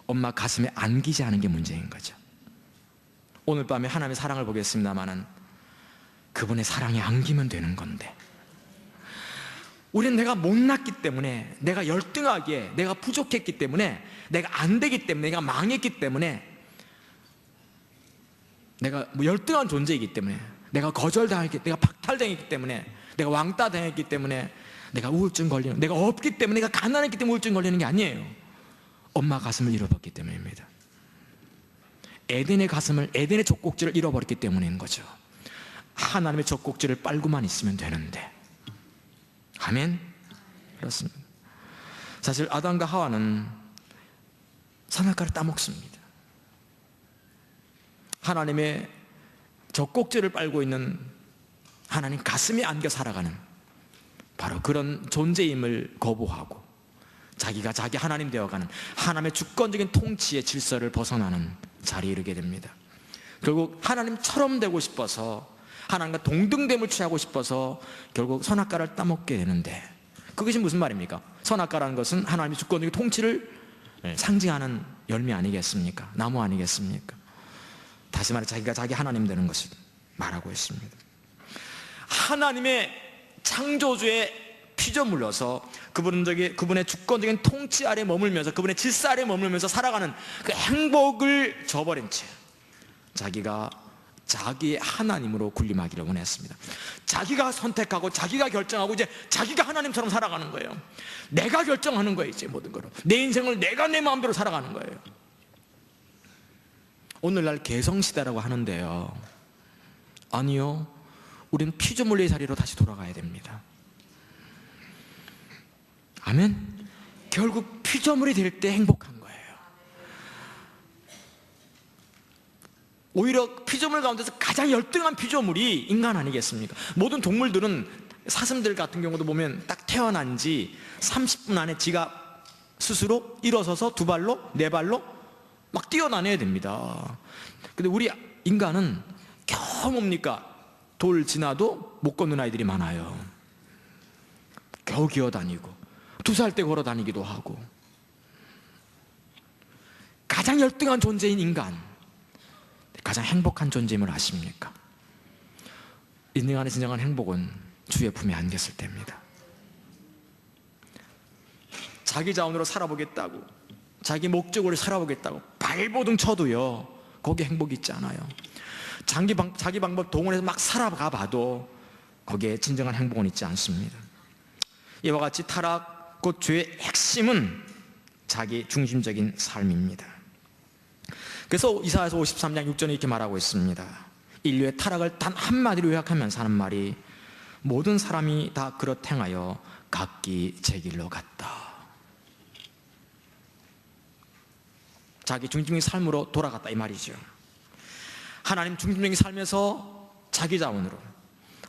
엄마 가슴에 안기지 않은 게 문제인 거죠. 오늘 밤에 하나님의 사랑을 보겠습니다마는 그분의 사랑에 안기면 되는 건데, 우리는 내가 못났기 때문에, 내가 열등하기에, 내가 부족했기 때문에, 내가 안 되기 때문에, 내가 망했기 때문에, 내가 열등한 존재이기 때문에, 내가 거절당했기 때문에, 내가 박탈당했기 때문에, 내가 왕따당했기 때문에 내가 우울증 걸리는, 내가 없기 때문에, 내가 가난했기 때문에 우울증 걸리는 게 아니에요. 엄마 가슴을 잃어버렸기 때문입니다. 에덴의 가슴을, 에덴의 젖꼭지를 잃어버렸기 때문인 거죠. 하나님의 젖꼭지를 빨고만 있으면 되는데. 아멘. 그렇습니다. 사실 아담과 하와는 선악과를 따먹습니다. 하나님의 젖꼭지를 빨고 있는, 하나님 가슴에 안겨 살아가는 바로 그런 존재임을 거부하고 자기가 자기 하나님 되어가는, 하나님의 주권적인 통치의 질서를 벗어나는 자리에 이르게 됩니다. 결국 하나님처럼 되고 싶어서, 하나님과 동등됨을 취하고 싶어서 결국 선악과를 따먹게 되는데, 그것이 무슨 말입니까? 선악과라는 것은 하나님의 주권적인 통치를 상징하는 열매 아니겠습니까? 나무 아니겠습니까? 다시 말해 자기가 자기 하나님 되는 것을 말하고 있습니다. 하나님의 창조주의 피조물로서 그분의 주권적인 통치 아래 머물면서, 그분의 질서 아래 머물면서 살아가는 그 행복을 저버린 채 자기가 자기의 하나님으로 군림하기를 원했습니다. 자기가 선택하고 자기가 결정하고 이제 자기가 하나님처럼 살아가는 거예요. 내가 결정하는 거예요. 이제 모든 거로 내 인생을 내가 내 마음대로 살아가는 거예요. 오늘날 개성시대라고 하는데요, 아니요, 우리는 피조물의 자리로 다시 돌아가야 됩니다. 아멘. 결국 피조물이 될 때 행복한 거예요. 오히려 피조물 가운데서 가장 열등한 피조물이 인간 아니겠습니까? 모든 동물들은, 사슴들 같은 경우도 보면 딱 태어난 지 30분 안에 지가 스스로 일어서서 두 발로, 네 발로 막 뛰어다녀야 됩니다. 근데 우리 인간은 겨우 뭡니까? 돌 지나도 못 걷는 아이들이 많아요. 겨우 기어다니고 2살 때 걸어 다니기도 하고. 가장 열등한 존재인 인간, 가장 행복한 존재임을 아십니까? 인생 안의 진정한 행복은 주의 품에 안겼을 때입니다. 자기 자원으로 살아보겠다고, 자기 목적으로 살아보겠다고 발버둥 쳐도요, 거기에 행복이 있지 않아요. 자기 방법 동원해서 막 살아가 봐도 거기에 진정한 행복은 있지 않습니다. 이와 같이 타락, 곧 죄의 핵심은 자기 중심적인 삶입니다. 그래서 이사야서 53장 6절에 이렇게 말하고 있습니다. 인류의 타락을 단 한마디로 요약하면서 하는 말이, 모든 사람이 다 그렇 행하여 각기 제 길로 갔다. 자기 중심적인 삶으로 돌아갔다, 이 말이죠. 하나님 중심적인 삶에서 자기 자원으로,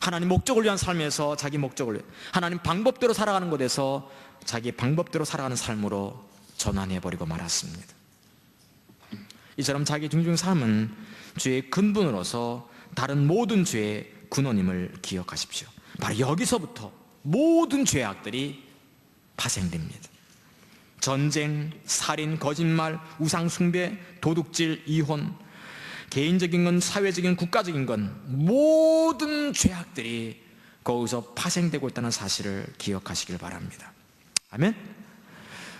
하나님 목적을 위한 삶에서 자기 목적을 위해, 하나님 방법대로 살아가는 곳에서 자기 방법대로 살아가는 삶으로 전환해버리고 말았습니다. 이처럼 자기 중심적인 삶은 죄의 근본으로서 다른 모든 죄의 근원임을 기억하십시오. 바로 여기서부터 모든 죄악들이 파생됩니다. 전쟁, 살인, 거짓말, 우상숭배, 도둑질, 이혼, 개인적인 건, 사회적인, 국가적인 건, 모든 죄악들이 거기서 파생되고 있다는 사실을 기억하시길 바랍니다. 아멘?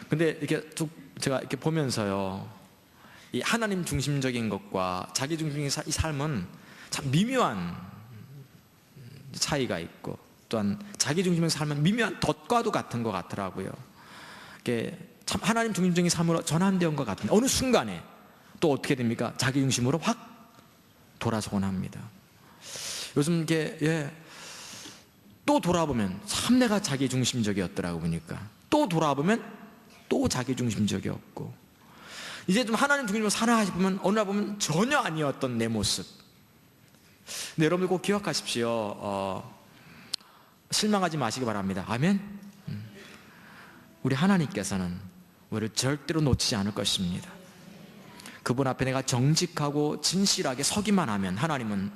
근데 이렇게 쭉 제가 이렇게 보면서요, 이 하나님 중심적인 것과 자기 중심적인 이 삶은 참 미묘한 차이가 있고, 또한 자기 중심적인 삶은 미묘한 덫과도 같은 것 같더라고요. 이게 참 하나님 중심적인 삶으로 전환되어 온 것 같은데, 어느 순간에 또 어떻게 됩니까? 자기 중심으로 확 돌아서곤 합니다. 요즘 이게 또 돌아보면 참 내가 자기 중심적이었더라고 보니까, 또 돌아보면 또 자기 중심적이었고, 이제 좀 하나님 중심으로 살아 싶으면 어느 날 보면 전혀 아니었던 내 모습. 근데 여러분들 꼭 기억하십시오. 실망하지 마시기 바랍니다. 아멘. 우리 하나님께서는 우리를 절대로 놓치지 않을 것입니다. 그분 앞에 내가 정직하고 진실하게 서기만 하면 하나님은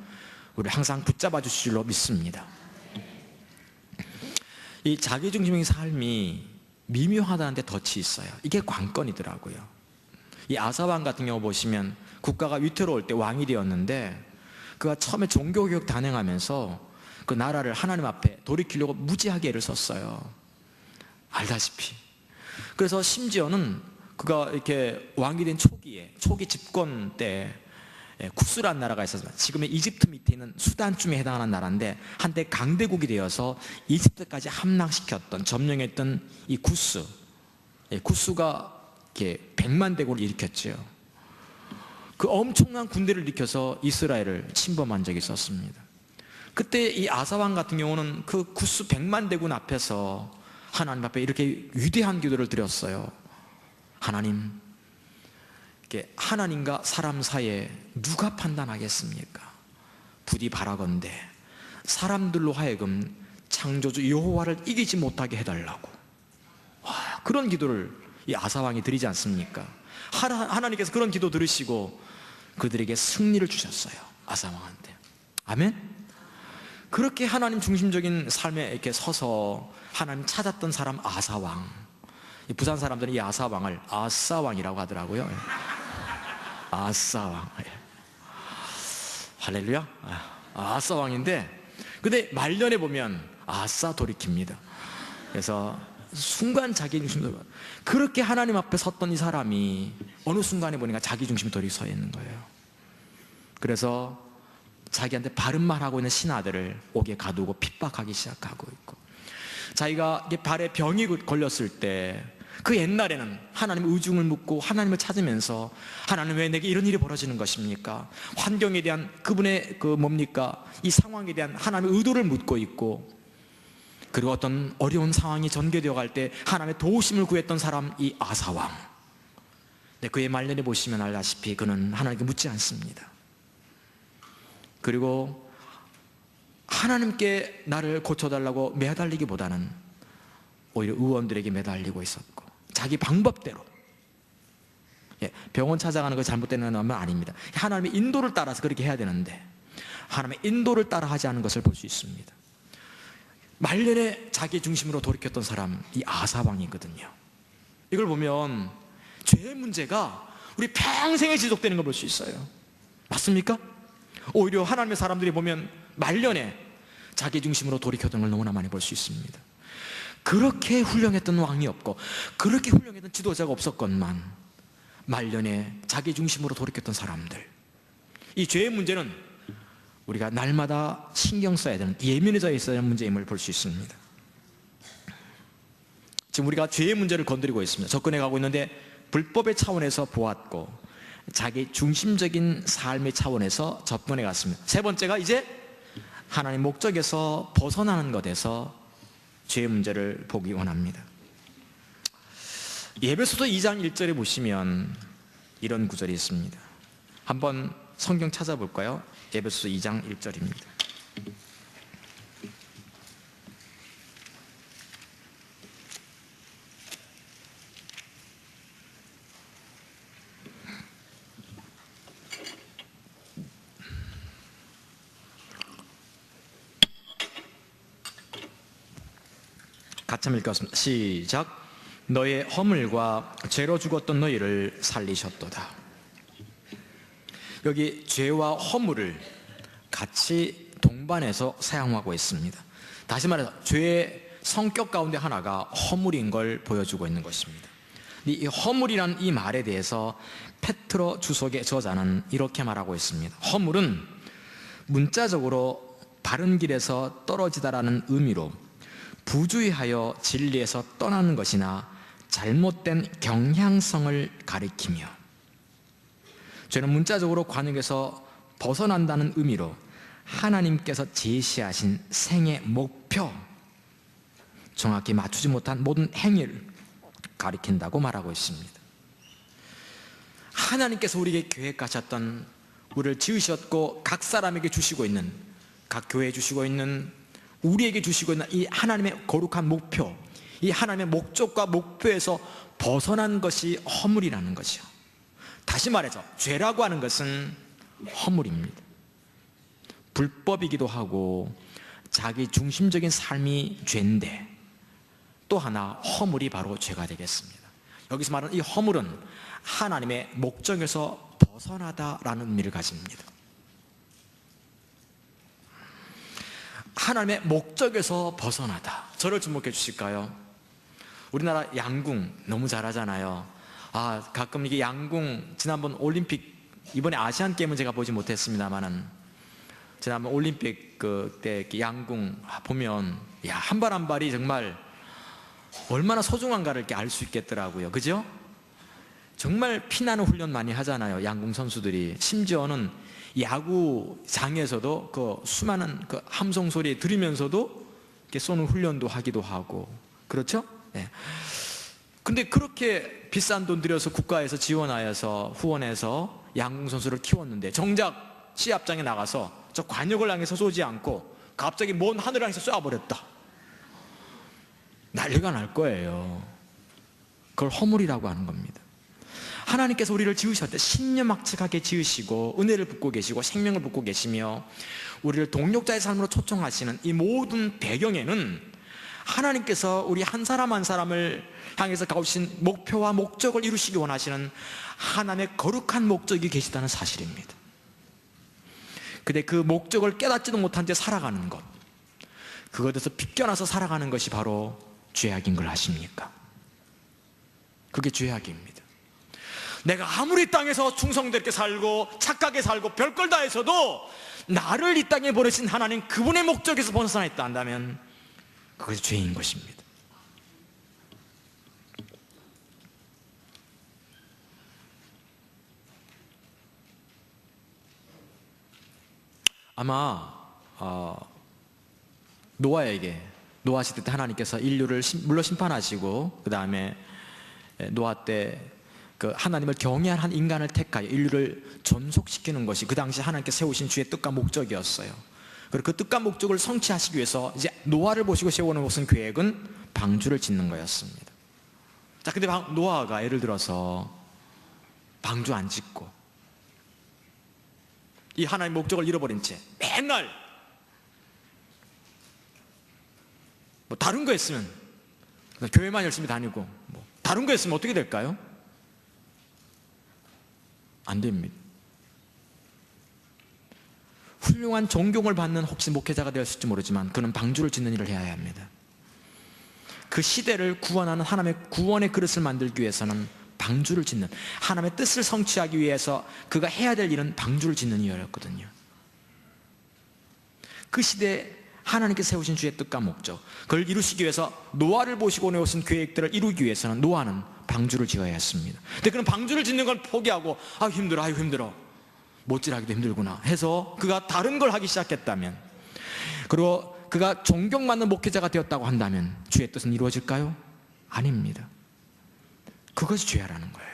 우리를 항상 붙잡아 주실 줄로 믿습니다. 이 자기중심적인 삶이 미묘하다는 데 덫이 있어요. 이게 관건이더라고요. 이 아사왕 같은 경우 보시면 국가가 위태로울 때 왕이 되었는데, 그가 처음에 종교개혁 단행하면서 그 나라를 하나님 앞에 돌이키려고 무지하게 애를 썼어요. 알다시피. 그래서 심지어는 그가 이렇게 왕이 된 초기에, 초기 집권 때 쿠스라는 나라가 있었습니다. 지금의 이집트 밑에 있는 수단쯤에 해당하는 나라인데 한때 강대국이 되어서 이집트까지 함락시켰던, 점령했던 이 구스, 구스가 이렇게 100만 대군을 일으켰죠. 그 엄청난 군대를 일으켜서 이스라엘을 침범한 적이 있었습니다. 그때 이 아사왕 같은 경우는 그 구스 100만 대군 앞에서 하나님 앞에 이렇게 위대한 기도를 드렸어요. 하나님, 이렇게 하나님과 사람 사이에 누가 판단하겠습니까? 부디 바라건대 사람들로 하여금 창조주 여호와를 이기지 못하게 해달라고. 와, 그런 기도를 이 아사왕이 드리지 않습니까? 하나님께서 그런 기도 들으시고 그들에게 승리를 주셨어요. 아사왕한테. 아멘? 그렇게 하나님 중심적인 삶에 이렇게 서서 하나님 찾았던 사람 아사왕. 부산 사람들은 이 아사왕을 아싸왕이라고 하더라고요. 아싸왕. 할렐루야. 아싸왕인데, 근데 말년에 보면 아싸 돌이킵니다. 그래서 순간 자기 중심으로, 그렇게 하나님 앞에 섰던 이 사람이 어느 순간에 보니까 자기 중심이 돌이 서 있는 거예요. 그래서 자기한테 바른 말하고 있는 신하들을 옥에 가두고 핍박하기 시작하고 있고, 자기가 발에 병이 걸렸을 때 그 옛날에는 하나님 의중을 묻고 하나님을 찾으면서 하나님 왜 내게 이런 일이 벌어지는 것입니까? 환경에 대한 그분의 뭡니까? 이 상황에 대한 하나님의 의도를 묻고 있고, 그리고 어떤 어려운 상황이 전개되어 갈 때 하나님의 도우심을 구했던 사람 이 아사왕. 네, 그의 말년에 보시면 알다시피 그는 하나님께 묻지 않습니다. 그리고 하나님께 나를 고쳐달라고 매달리기보다는 오히려 의원들에게 매달리고 있었고, 자기 방법대로, 병원 찾아가는 거 잘못되는 건 아닙니다. 하나님의 인도를 따라서 그렇게 해야 되는데 하나님의 인도를 따라 하지 않은 것을 볼 수 있습니다. 말년에 자기 중심으로 돌이켰던 사람 이 아사왕이거든요. 이걸 보면 죄의 문제가 우리 평생에 지속되는 걸 볼 수 있어요. 맞습니까? 오히려 하나님의 사람들이 보면 말년에 자기 중심으로 돌이켰던 걸 너무나 많이 볼 수 있습니다. 그렇게 훌륭했던 왕이 없고 그렇게 훌륭했던 지도자가 없었건만 말년에 자기 중심으로 돌이켰던 사람들, 이 죄의 문제는 우리가 날마다 신경 써야 되는, 예민해져 있어야 하는 문제임을 볼 수 있습니다. 지금 우리가 죄의 문제를 건드리고 있습니다. 접근해 가고 있는데 불법의 차원에서 보았고 자기 중심적인 삶의 차원에서 접근해 갔습니다. 세 번째가 이제 하나님 목적에서 벗어나는 것에서 죄의 문제를 보기 원합니다. 에베소서 2장 1절에 보시면 이런 구절이 있습니다. 한번 성경 찾아볼까요? 에베소서 2장 1절입니다. 같이 한번 읽겠습니다. 시작. 너의 허물과 죄로 죽었던 너희를 살리셨도다. 여기 죄와 허물을 같이 동반해서 사용하고 있습니다. 다시 말해서 죄의 성격 가운데 하나가 허물인 걸 보여주고 있는 것입니다. 이 허물이라는 이 말에 대해서 페트로 주석의 저자는 이렇게 말하고 있습니다. 허물은 문자적으로 바른 길에서 떨어지다라는 의미로 부주의하여 진리에서 떠나는 것이나 잘못된 경향성을 가리키며, 죄는 문자적으로 관역에서 벗어난다는 의미로 하나님께서 제시하신 생의 목표, 정확히 맞추지 못한 모든 행위를 가리킨다고 말하고 있습니다. 하나님께서 우리에게 계획하셨던, 우리를 지으셨고 각 사람에게 주시고 있는, 각 교회에 주시고 있는, 우리에게 주시고 있는 이 하나님의 거룩한 목표, 이 하나님의 목적과 목표에서 벗어난 것이 허물이라는 것이요. 다시 말해서 죄라고 하는 것은 허물입니다. 불법이기도 하고 자기 중심적인 삶이 죄인데, 또 하나 허물이 바로 죄가 되겠습니다. 여기서 말하는 이 허물은 하나님의 목적에서 벗어나다라는 의미를 가집니다. 하나님의 목적에서 벗어나다. 저를 주목해 주실까요? 우리나라 양궁 너무 잘하잖아요. 가끔 이게 양궁, 지난번 올림픽, 이번에 아시안 게임은 제가 보지 못했습니다만은 지난번 올림픽 그때 양궁 보면 한 발 한 발이 정말 얼마나 소중한가를 이렇게 알 수 있겠더라고요. 그죠? 정말 피나는 훈련 많이 하잖아요, 양궁 선수들이. 심지어는 야구장에서도 그 수많은 그 함성 소리 들으면서도 이렇게 쏘는 훈련도 하기도 하고, 그렇죠? 네. 근데 그렇게 비싼 돈 들여서 국가에서 지원하여서 후원해서 양궁 선수를 키웠는데 정작 시합장에 나가서 저 관역을 향해서 쏘지 않고 갑자기 먼 하늘을 향해서 쏴버렸다. 난리가 날 거예요. 그걸 허물이라고 하는 겁니다. 하나님께서 우리를 지으실 때 신념막측하게 지으시고 은혜를 붓고 계시고 생명을 붓고 계시며 우리를 동력자의 삶으로 초청하시는 이 모든 배경에는 하나님께서 우리 한 사람 한 사람을 향해서 가오신 목표와 목적을 이루시기 원하시는 하나님의 거룩한 목적이 계시다는 사실입니다. 근데 그 목적을 깨닫지도 못한 채 살아가는 것, 그것에서 빗겨나서 살아가는 것이 바로 죄악인 걸 아십니까? 그게 죄악입니다. 내가 아무리 땅에서 충성되게 살고 착하게 살고 별걸 다 해서도 나를 이 땅에 보내신 하나님 그분의 목적에서 벗어나 있다 한다면 그것이 죄인 것입니다. 아마 노아 시대 때 하나님께서 인류를 물로 심판하시고 그 다음에 노아 때 그 하나님을 경외한 한 인간을 택하여 인류를 존속시키는 것이 그 당시 하나님께서 세우신 주의 뜻과 목적이었어요. 그리고 그 뜻과 목적을 성취하시기 위해서 이제 노아를 보시고 세우는 것은 계획은 방주를 짓는 거였습니다. 자, 근데 노아가 예를 들어서 방주 안 짓고 이 하나님의 목적을 잃어버린 채 맨날 뭐 다른 거 했으면 교회만 열심히 다니고 뭐 다른 거 했으면 어떻게 될까요? 안 됩니다. 훌륭한 존경을 받는 혹시 목회자가 되었을지 모르지만 그는 방주를 짓는 일을 해야 합니다. 그 시대를 구원하는 하나님의 구원의 그릇을 만들기 위해서는 방주를 짓는, 하나님의 뜻을 성취하기 위해서 그가 해야 될 일은 방주를 짓는 일이었거든요. 그 시대에 하나님께서 세우신 주의 뜻과 목적, 그걸 이루시기 위해서 노아를 보시고 내오신 계획들을 이루기 위해서는 노아는 방주를 지어야 했습니다. 근데 그는 방주를 짓는 걸 포기하고 힘들어 못질하기도 힘들구나 해서 그가 다른 걸 하기 시작했다면, 그리고 그가 존경받는 목회자가 되었다고 한다면 주의 뜻은 이루어질까요? 아닙니다. 그것이 죄라는 거예요.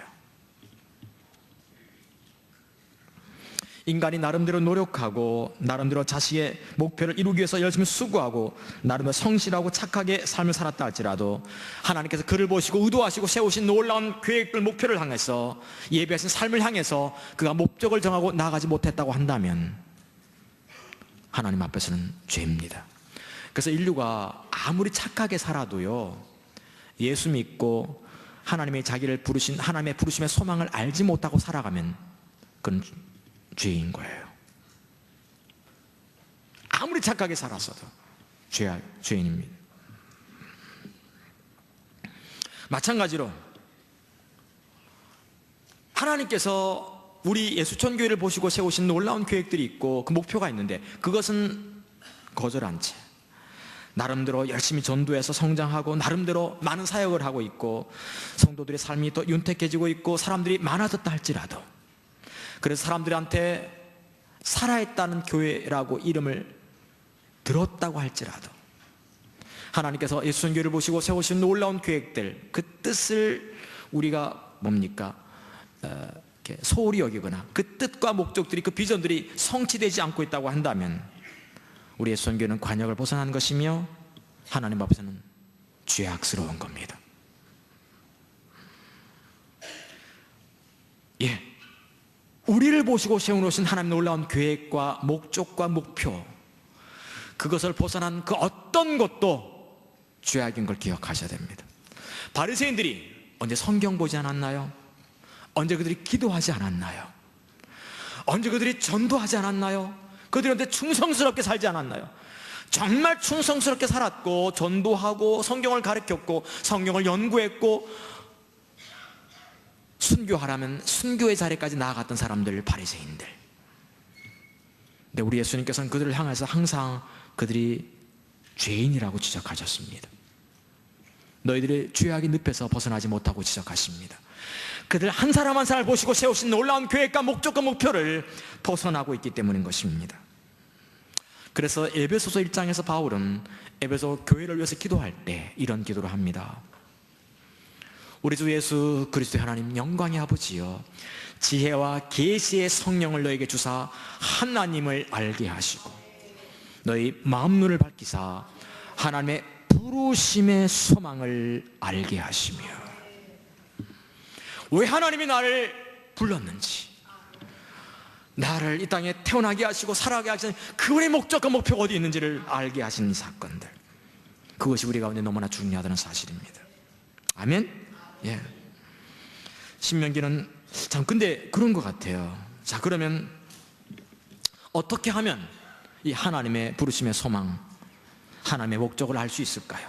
인간이 나름대로 노력하고 나름대로 자신의 목표를 이루기 위해서 열심히 수고하고 나름대로 성실하고 착하게 삶을 살았다 할지라도 하나님께서 그를 보시고 의도하시고 세우신 놀라운 계획들, 목표를 향해서 예비하신 삶을 향해서 그가 목적을 정하고 나아가지 못했다고 한다면 하나님 앞에서는 죄입니다. 그래서 인류가 아무리 착하게 살아도요, 예수 믿고 하나님의 자기를 부르신 하나님의 부르심의 소망을 알지 못하고 살아가면 그건 죄인 거예요. 아무리 착하게 살았어도 죄인입니다. 마찬가지로 하나님께서 우리 예수천교회를 보시고 세우신 놀라운 계획들이 있고 그 목표가 있는데 그것은 거절한 채 나름대로 열심히 전도해서 성장하고 나름대로 많은 사역을 하고 있고 성도들의 삶이 또 윤택해지고 있고 사람들이 많아졌다 할지라도, 그래서 사람들한테 살아있다는 교회라고 이름을 들었다고 할지라도 하나님께서 예수천교회를 보시고 세우신 놀라운 계획들, 그 뜻을 우리가 소홀히 여기거나 그 뜻과 목적들이, 그 비전들이 성취되지 않고 있다고 한다면 우리 예수천교회는 관역을 벗어난 것이며 하나님 앞에서는 죄악스러운 겁니다. 우리를 보시고 세워놓으신 하나님 놀라운 계획과 목적과 목표, 그것을 벗어난 그 어떤 것도 죄악인 걸 기억하셔야 됩니다. 바리새인들이 언제 성경 보지 않았나요? 언제 그들이 기도하지 않았나요? 언제 그들이 전도하지 않았나요? 그들한테 충성스럽게 살지 않았나요? 정말 충성스럽게 살았고 전도하고 성경을 가르쳤고 성경을 연구했고 순교하라면 순교의 자리까지 나아갔던 사람들, 바리새인들. 근데 우리 예수님께서는 그들을 향해서 항상 그들이 죄인이라고 지적하셨습니다. 너희들의 죄악의 늪에서 벗어나지 못하고 지적하십니다. 그들 한 사람 한 사람을 보시고 세우신 놀라운 계획과 목적과 목표를 벗어나고 있기 때문인 것입니다. 그래서 에베소서 1장에서 바울은 에베소 교회를 위해서 기도할 때 이런 기도를 합니다. 우리 주 예수 그리스도의 하나님 영광의 아버지여, 지혜와 계시의 성령을 너에게 주사 하나님을 알게 하시고 너희 마음 눈을 밝히사 하나님의 부르심의 소망을 알게 하시며, 왜 하나님이 나를 불렀는지, 나를 이 땅에 태어나게 하시고 살아가게 하시는 그분의 목적과 목표가 어디 있는지를 알게 하시는 사건들, 그것이 우리 가운데 너무나 중요하다는 사실입니다. 아멘? 예. 신명기는 참 근데 그런 것 같아요. 자, 그러면 어떻게 하면 이 하나님의 부르심의 소망, 하나님의 목적을 알 수 있을까요?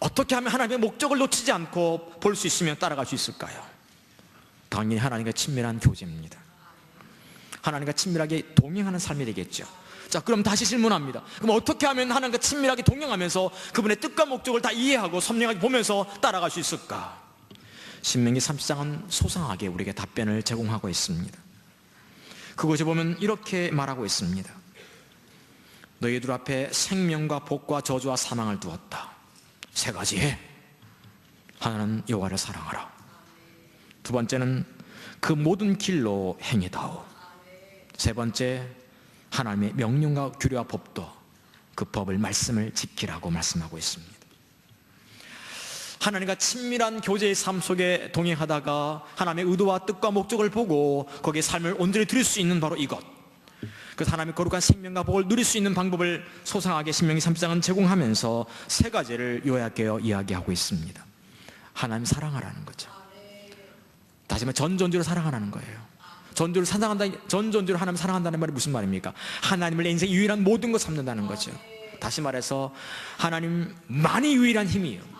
어떻게 하면 하나님의 목적을 놓치지 않고 볼 수 있으며 따라갈 수 있을까요? 당연히 하나님과 친밀한 교제입니다. 하나님과 친밀하게 동행하는 삶이 되겠죠. 자, 그럼 다시 질문합니다. 그럼 어떻게 하면 하나님과 친밀하게 동행하면서 그분의 뜻과 목적을 다 이해하고 선명하게 보면서 따라갈 수 있을까? 신명기 30장은 소상하게 우리에게 답변을 제공하고 있습니다. 그것에 보면 이렇게 말하고 있습니다. 너희들 앞에 생명과 복과 저주와 사망을 두었다. 세 가지 해. 하나는 여호와를 사랑하라. 두 번째는 그 모든 길로 행이다오. 세 번째, 하나님의 명령과 규례와 법도 그 법을 말씀을 지키라고 말씀하고 있습니다. 하나님과 친밀한 교제의 삶 속에 동행하다가 하나님의 의도와 뜻과 목적을 보고 거기에 삶을 온전히 드릴 수 있는 바로 이것, 그래서 하나님의 거룩한 생명과 복을 누릴 수 있는 방법을 소상하게 신명기 30장은 제공하면서 세 가지를 요약하여 이야기하고 있습니다. 하나님 사랑하라는 거죠. 다시 말해 전전주로 사랑하라는 거예요. 전전주로 하나님 사랑한다는 말이 무슨 말입니까? 하나님을 내 인생의 유일한 모든 것 삼는다는 거죠. 다시 말해서 하나님만이 유일한 힘이에요.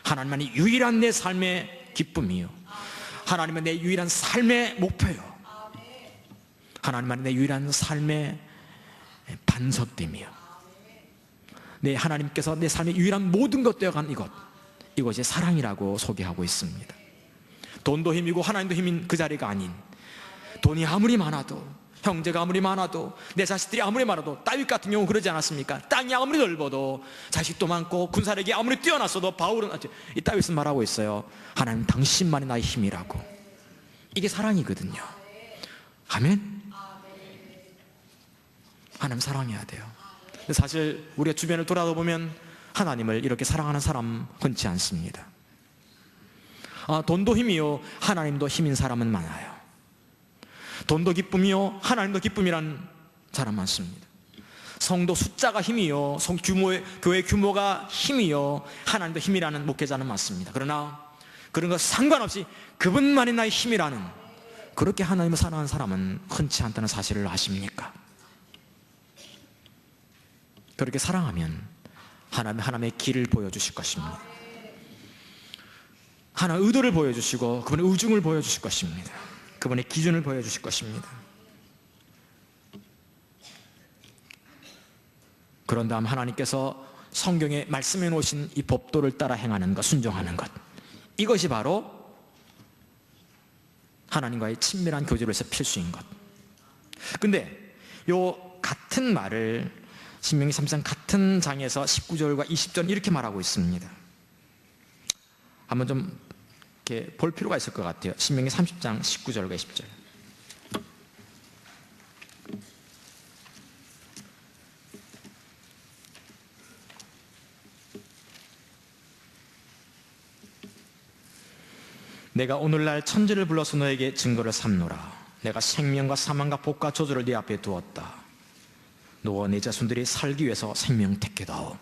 하나님만이 유일한 내 삶의 기쁨이요, 하나님은 내 유일한 삶의 목표요, 하나님만이 내 유일한 삶의 반석됨이요, 내 하나님께서 내 삶의 유일한 모든 것 되어간 이것이 사랑이라고 소개하고 있습니다. 돈도 힘이고 하나님도 힘인 그 자리가 아닌, 돈이 아무리 많아도, 형제가 아무리 많아도, 내 자식들이 아무리 많아도, 다윗 같은 경우 그러지 않았습니까? 땅이 아무리 넓어도, 자식도 많고 군사력이 아무리 뛰어났어도 이 다윗은 말하고 있어요. 하나님 당신만이 나의 힘이라고. 이게 사랑이거든요. 아멘? 하나님 사랑해야 돼요. 사실 우리가 주변을 돌아보면 하나님을 이렇게 사랑하는 사람 흔치 않습니다. 돈도 힘이요, 하나님도 힘인 사람은 많아요. 돈도 기쁨이요, 하나님도 기쁨이란 사람 많습니다. 성도 숫자가 힘이요, 교회 규모가 힘이요, 하나님도 힘이라는 목회자는 많습니다. 그러나 그런 것 상관없이 그분만이 나의 힘이라는, 그렇게 하나님을 사랑하는 사람은 흔치 않다는 사실을 아십니까? 그렇게 사랑하면 하나님의 길을 보여주실 것입니다. 하나님의 의도를 보여주시고 그분의 의중을 보여주실 것입니다. 그분의 기준을 보여주실 것입니다. 그런 다음 하나님께서 성경에 말씀해 놓으신 이 법도를 따라 행하는 것, 순종하는 것, 이것이 바로 하나님과의 친밀한 교제로 해서 필수인 것. 근데 요 같은 말을 신명기 3장 같은 장에서 19절과 20절 이렇게 말하고 있습니다. 한번 좀 이렇게 볼 필요가 있을 것 같아요. 신명기 30장 19절과 20절. 내가 오늘날 천지를 불러서 너에게 증거를 삼노라. 내가 생명과 사망과 복과 저주를 네 앞에 두었다. 너와 네 자손들이 살기 위해서 생명 택하다오.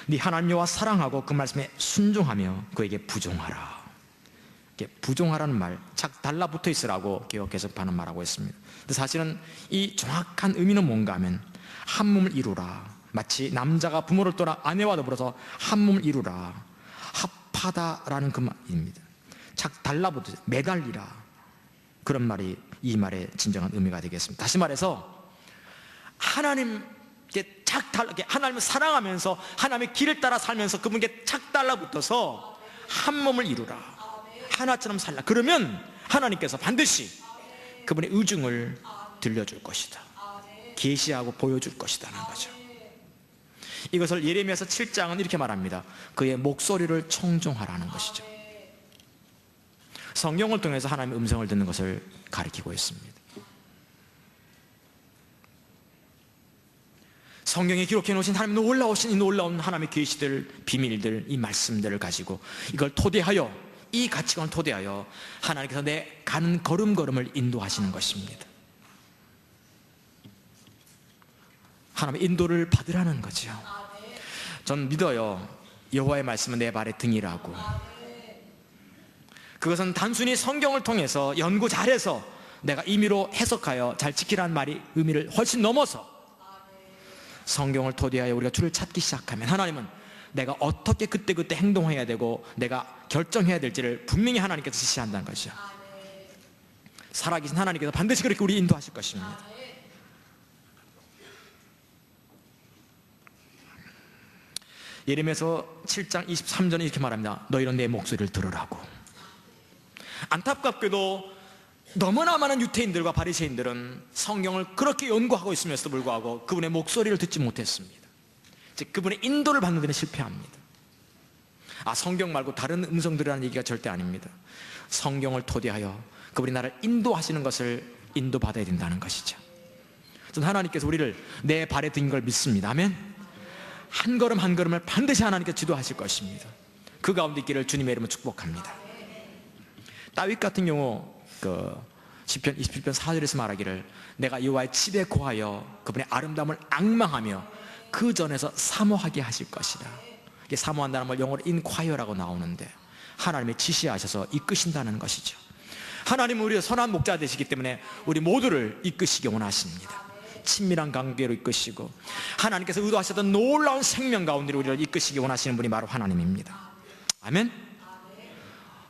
네 하나님 여호와 사랑하고 그 말씀에 순종하며 그에게 부종하라. 부종하라는 말, 착 달라붙어 있으라고 개역 개정판은 말하고 있습니다. 근데 사실은 이 정확한 의미는 뭔가 하면 한 몸을 이루라. 마치 남자가 부모를 떠나 아내와 더불어서 한 몸을 이루라. 합하다라는 그 말입니다. 착 달라붙듯이 매달리라. 그런 말이 이 말의 진정한 의미가 되겠습니다. 다시 말해서 하나님께 착 달라게, 하나님을 사랑하면서 하나님의 길을 따라 살면서 그분께 착 달라붙어서 한 몸을 이루라. 하나처럼 살라. 그러면 하나님께서 반드시 그분의 의중을 들려줄 것이다. 계시하고 보여줄 것이다는 거죠. 이것을 예레미야서 7장은 이렇게 말합니다. 그의 목소리를 청종하라는 것이죠. 성경을 통해서 하나님의 음성을 듣는 것을 가리키고 있습니다. 성경에 기록해 놓으신 하나님의 놀라우신 이 놀라운 하나님의 계시들, 비밀들, 이 말씀들을 가지고 이걸 토대하여, 이 가치관을 토대하여 하나님께서 내 가는 걸음걸음을 인도하시는 것입니다. 하나님의 인도를 받으라는 거죠. 전 믿어요. 여호와의 말씀은 내 발의 등이라고. 그것은 단순히 성경을 통해서 연구 잘해서 내가 임의로 해석하여 잘 지키라는 말이 의미를 훨씬 넘어서 성경을 토대하여 우리가 주를 찾기 시작하면 하나님은 내가 어떻게 그때그때 행동해야 되고 내가 결정해야 될지를 분명히 하나님께서 지시한다는 것이죠. 살아계신 하나님께서 반드시 그렇게 우리 인도하실 것입니다. 예레미야서 7장 23절에 이렇게 말합니다. 너희는 내 목소리를 들으라고. 안타깝게도 너무나 많은 유태인들과 바리새인들은 성경을 그렇게 연구하고 있으면서도 불구하고 그분의 목소리를 듣지 못했습니다. 즉 그분의 인도를 받는 데는 실패합니다. 성경 말고 다른 음성들이라는 얘기가 절대 아닙니다. 성경을 토대하여 그분이 나를 인도하시는 것을 인도받아야 된다는 것이죠. 저는 하나님께서 우리를 내 발에 든 걸 믿습니다. 아멘. 한 걸음 한 걸음을 반드시 하나님께서 지도하실 것입니다. 그 가운데 있기를 주님의 이름으로 축복합니다. 다윗 같은 경우 시편 27편 4절에서 말하기를 내가 여호와의 집에 거하여 그분의 아름다움을 앙망하며 그 전에서 사모하게 하실 것이다. 이게 사모한다는 말 영어로 inquire라고 나오는데 하나님의 지시하셔서 이끄신다는 것이죠. 하나님은 우리의 선한 목자 되시기 때문에 우리 모두를 이끄시기 원하십니다. 친밀한 관계로 이끄시고 하나님께서 의도하셨던 놀라운 생명 가운데로 우리를 이끄시기 원하시는 분이 바로 하나님입니다. 아멘.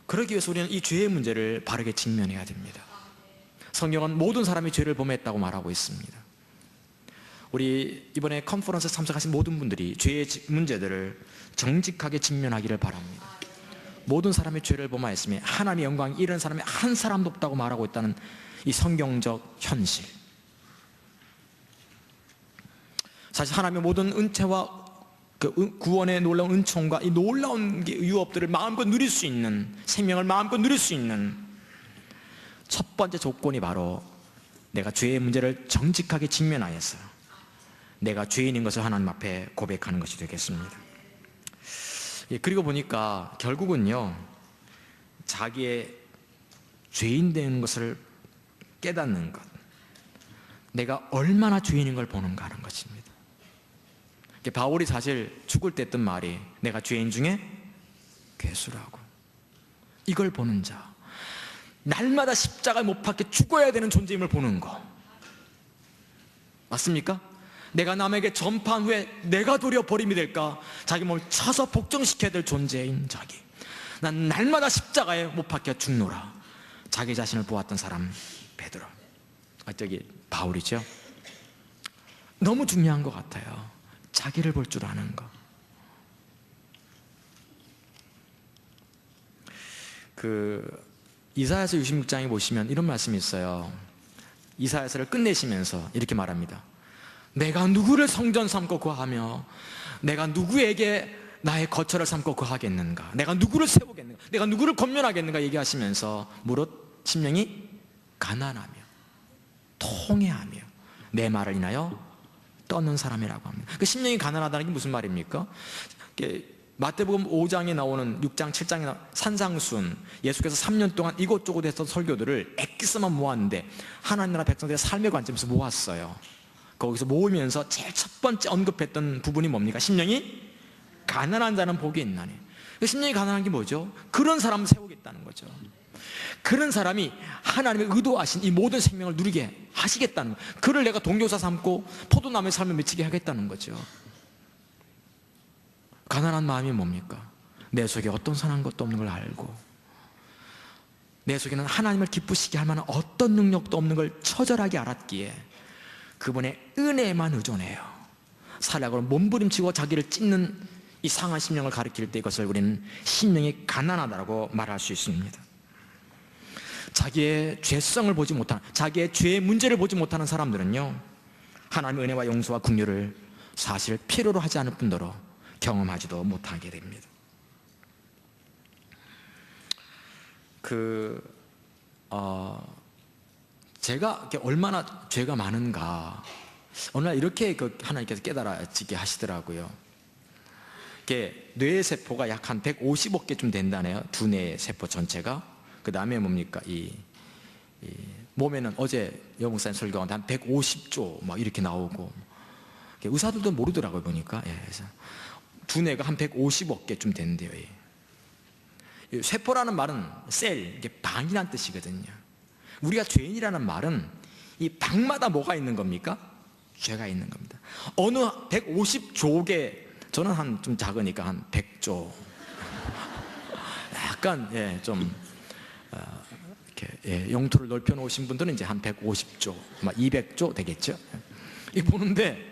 그러기 위해서 우리는 이 죄의 문제를 바르게 직면해야 됩니다. 성경은 모든 사람이 죄를 범했다고 말하고 있습니다. 우리 이번에 컨퍼런스에 참석하신 모든 분들이 죄의 문제들을 정직하게 직면하기를 바랍니다. 모든 사람이 죄를 범하였으며 하나님의 영광이 이런 사람이 한 사람도 없다고 말하고 있다는 이 성경적 현실. 사실 하나님의 모든 은혜와 그 구원의 놀라운 은총과 이 놀라운 유업들을 마음껏 누릴 수 있는, 생명을 마음껏 누릴 수 있는 첫 번째 조건이 바로 내가 죄의 문제를 정직하게 직면하여서 내가 죄인인 것을 하나님 앞에 고백하는 것이 되겠습니다. 그리고 보니까 결국은요, 자기의 죄인 되는 것을 깨닫는 것, 내가 얼마나 죄인인 걸 보는가 하는 것입니다. 바울이 사실 죽을 때 했던 말이 내가 죄인 중에 괴수라고. 이걸 보는 자, 날마다 십자가에 못 박혀 죽어야 되는 존재임을 보는 거 맞습니까? 내가 남에게 전파한 후에 내가 도리어 버림이 될까, 자기 몸을 쳐서 복종시켜야 될 존재인 자기. 난 날마다 십자가에 못 박혀 죽노라. 자기 자신을 보았던 사람 베드로, 저기 바울이죠. 너무 중요한 것 같아요. 자기를 볼 줄 아는 거. 이사야서 66장에 보시면 이런 말씀이 있어요. 이사야서를 끝내시면서 이렇게 말합니다. 내가 누구를 성전 삼고 거하며 내가 누구에게 나의 거처를 삼고 거하겠는가, 내가 누구를 세우겠는가, 내가 누구를 권면하겠는가 얘기하시면서 무릇 심령이 가난하며 통회하며 내 말을 인하여 떠는 사람이라고 합니다. 그 심령이 가난하다는 게 무슨 말입니까? 마태복음 5장에 나오는 6장 7장에 나오는 산상순, 예수께서 3년 동안 이곳저곳 했던 설교들을 엑기스만 모았는데 하나님 나라 백성들의 삶의 관점에서 모았어요. 거기서 모으면서 제일 첫 번째 언급했던 부분이 뭡니까? 심령이 가난한 자는 복이 있나니. 심령이 가난한 게 뭐죠? 그런 사람을 세우겠다는 거죠. 그런 사람이 하나님의 의도하신 이 모든 생명을 누리게 하시겠다는 거예요. 그를 내가 동료사 삼고 포도나무의 삶을 맺히게 하겠다는 거죠. 가난한 마음이 뭡니까? 내 속에 어떤 선한 것도 없는 걸 알고, 내 속에는 하나님을 기쁘시게 할 만한 어떤 능력도 없는 걸 처절하게 알았기에 그분의 은혜에만 의존해요. 살약으로 몸부림치고 자기를 찢는 이 상한 심령을 가리킬 때 이것을 우리는 심령이 가난하다고 말할 수 있습니다. 자기의 죄성을 보지 못하는, 자기의 죄의 문제를 보지 못하는 사람들은요, 하나님의 은혜와 용서와 긍휼을 사실 필요로 하지 않을 뿐더러 경험하지도 못하게 됩니다. 제가 얼마나 죄가 많은가, 어느 날 이렇게 하나님께서 깨달아지게 하시더라고요. 뇌의 세포가 약 한 150억 개쯤 된다네요. 두뇌의 세포 전체가. 그 다음에 뭡니까? 이 몸에는 어제 여목사님 설교하는데 한 150조 막 이렇게 나오고, 의사들도 모르더라고요, 보니까. 그래서 두뇌가 한 150억 개쯤 된대요. 세포라는 말은 셀, 이게 방이란 뜻이거든요. 우리가 죄인이라는 말은 이 방마다 뭐가 있는 겁니까? 죄가 있는 겁니다. 어느 150조 개, 저는 한 좀 작으니까 한 100조. 약간 좀 이렇게 영토를 넓혀 놓으신 분들은 이제 한 150조, 막 200조 되겠죠. 이 보는데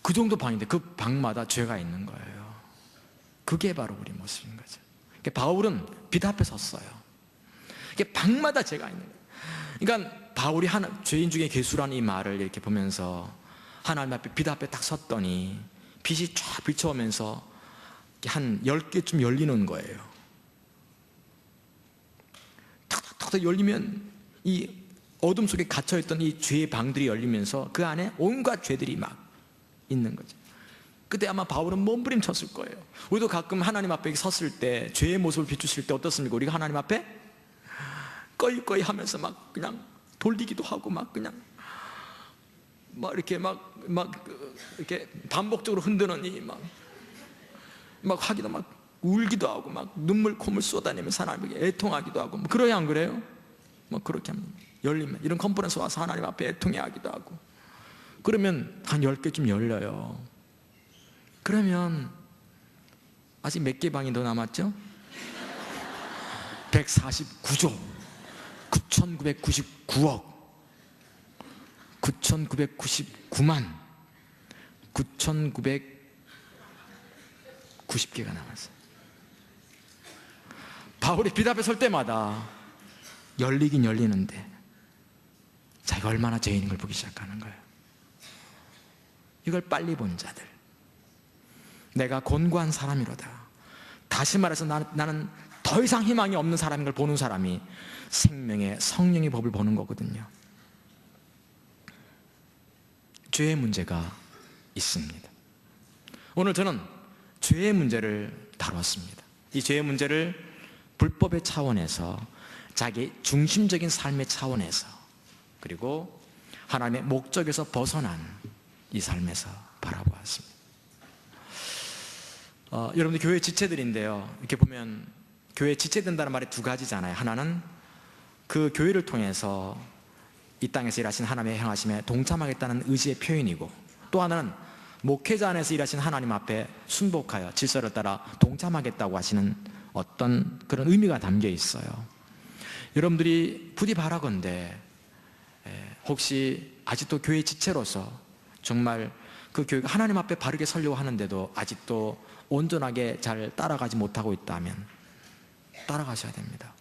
그 정도 방인데 그 방마다 죄가 있는 거예요. 그게 바로 우리 모습인 거죠. 바울은 빛 앞에 섰어요. 이게 방마다 죄가 있는 거예요. 그러니까 바울이 죄인 중에 괴수라는 이 말을 이렇게 보면서 하나님 앞에 빛 앞에 딱 섰더니 빛이 쫙 비춰오면서 한 10개쯤 열리는 거예요. 탁탁탁 열리면 이 어둠 속에 갇혀있던 이 죄의 방들이 열리면서 그 안에 온갖 죄들이 막 있는 거죠. 그때 아마 바울은 몸부림쳤을 거예요. 우리도 가끔 하나님 앞에 섰을 때, 죄의 모습을 비추실 때 어떻습니까? 우리가 하나님 앞에 꺼이꺼이 하면서 막 그냥 돌리기도 하고 막 그냥 막 이렇게 이렇게 반복적으로 흔드는 막 하기도, 막 울기도 하고 막 눈물 콧물 쏟아내면서 하나님에게 애통하기도 하고, 뭐 그래야 안 그래요? 뭐 그렇게 하면 열리면, 이런 컨퍼런스 와서 하나님 앞에 애통해 하기도 하고, 그러면 한 10개쯤 열려요. 그러면 아직 몇 개 방이 더 남았죠? 149조 9999억 9999만 9990개가 남았어요. 바울이 빛 앞에 설 때마다 열리긴 열리는데 자기가 얼마나 죄인인 걸 보기 시작하는 거예요. 이걸 빨리 본 자들, 내가 곤고한 사람이로다, 다시 말해서 나는 더 이상 희망이 없는 사람인 걸 보는 사람이 생명의 성령의 법을 보는 거거든요. 죄의 문제가 있습니다. 오늘 저는 죄의 문제를 다뤘습니다. 이 죄의 문제를 불법의 차원에서, 자기 중심적인 삶의 차원에서, 그리고 하나님의 목적에서 벗어난 이 삶에서 바라보았습니다. 여러분들 교회 지체들인데요, 이렇게 보면 교회 지체된다는 말이 두 가지잖아요. 하나는 그 교회를 통해서 이 땅에서 일하신 하나님의 행하심에 동참하겠다는 의지의 표현이고, 또 하나는 목회자 안에서 일하신 하나님 앞에 순복하여 질서를 따라 동참하겠다고 하시는 어떤 그런 의미가 담겨 있어요. 여러분들이 부디 바라건대 혹시 아직도 교회 지체로서 정말 그 교회가 하나님 앞에 바르게 서려고 하는데도 아직도 온전하게 잘 따라가지 못하고 있다면 따라가셔야 됩니다.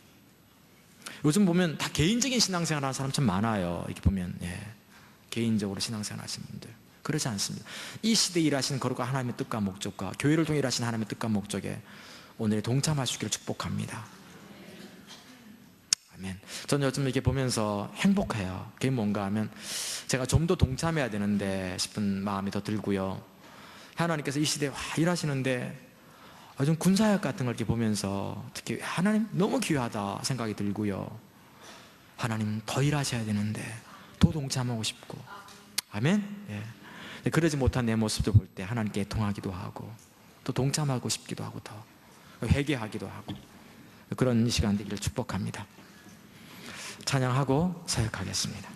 요즘 보면 다 개인적인 신앙생활 하는 사람 참 많아요. 이렇게 보면 개인적으로 신앙생활 하시는 분들. 그렇지 않습니다. 이 시대에 일하시는 거룩한 하나님의 뜻과 목적과 교회를 통해 일하시는 하나님의 뜻과 목적에 오늘 동참하시기를 축복합니다. 아멘. 저는 요즘 이렇게 보면서 행복해요. 그게 뭔가 하면 제가 좀 더 동참해야 되는데 싶은 마음이 더 들고요. 하나님께서 이 시대에 일하시는데 요즘 군사역 같은 걸 이렇게 보면서 특히 하나님 너무 귀하다 생각이 들고요. 하나님 더 일하셔야 되는데 더 동참하고 싶고, 아멘. 그러지 못한 내 모습도 볼 때 하나님께 애통하기도 하고 또 동참하고 싶기도 하고 더 회개하기도 하고 그런 시간 되기를 축복합니다. 찬양하고 사역하겠습니다.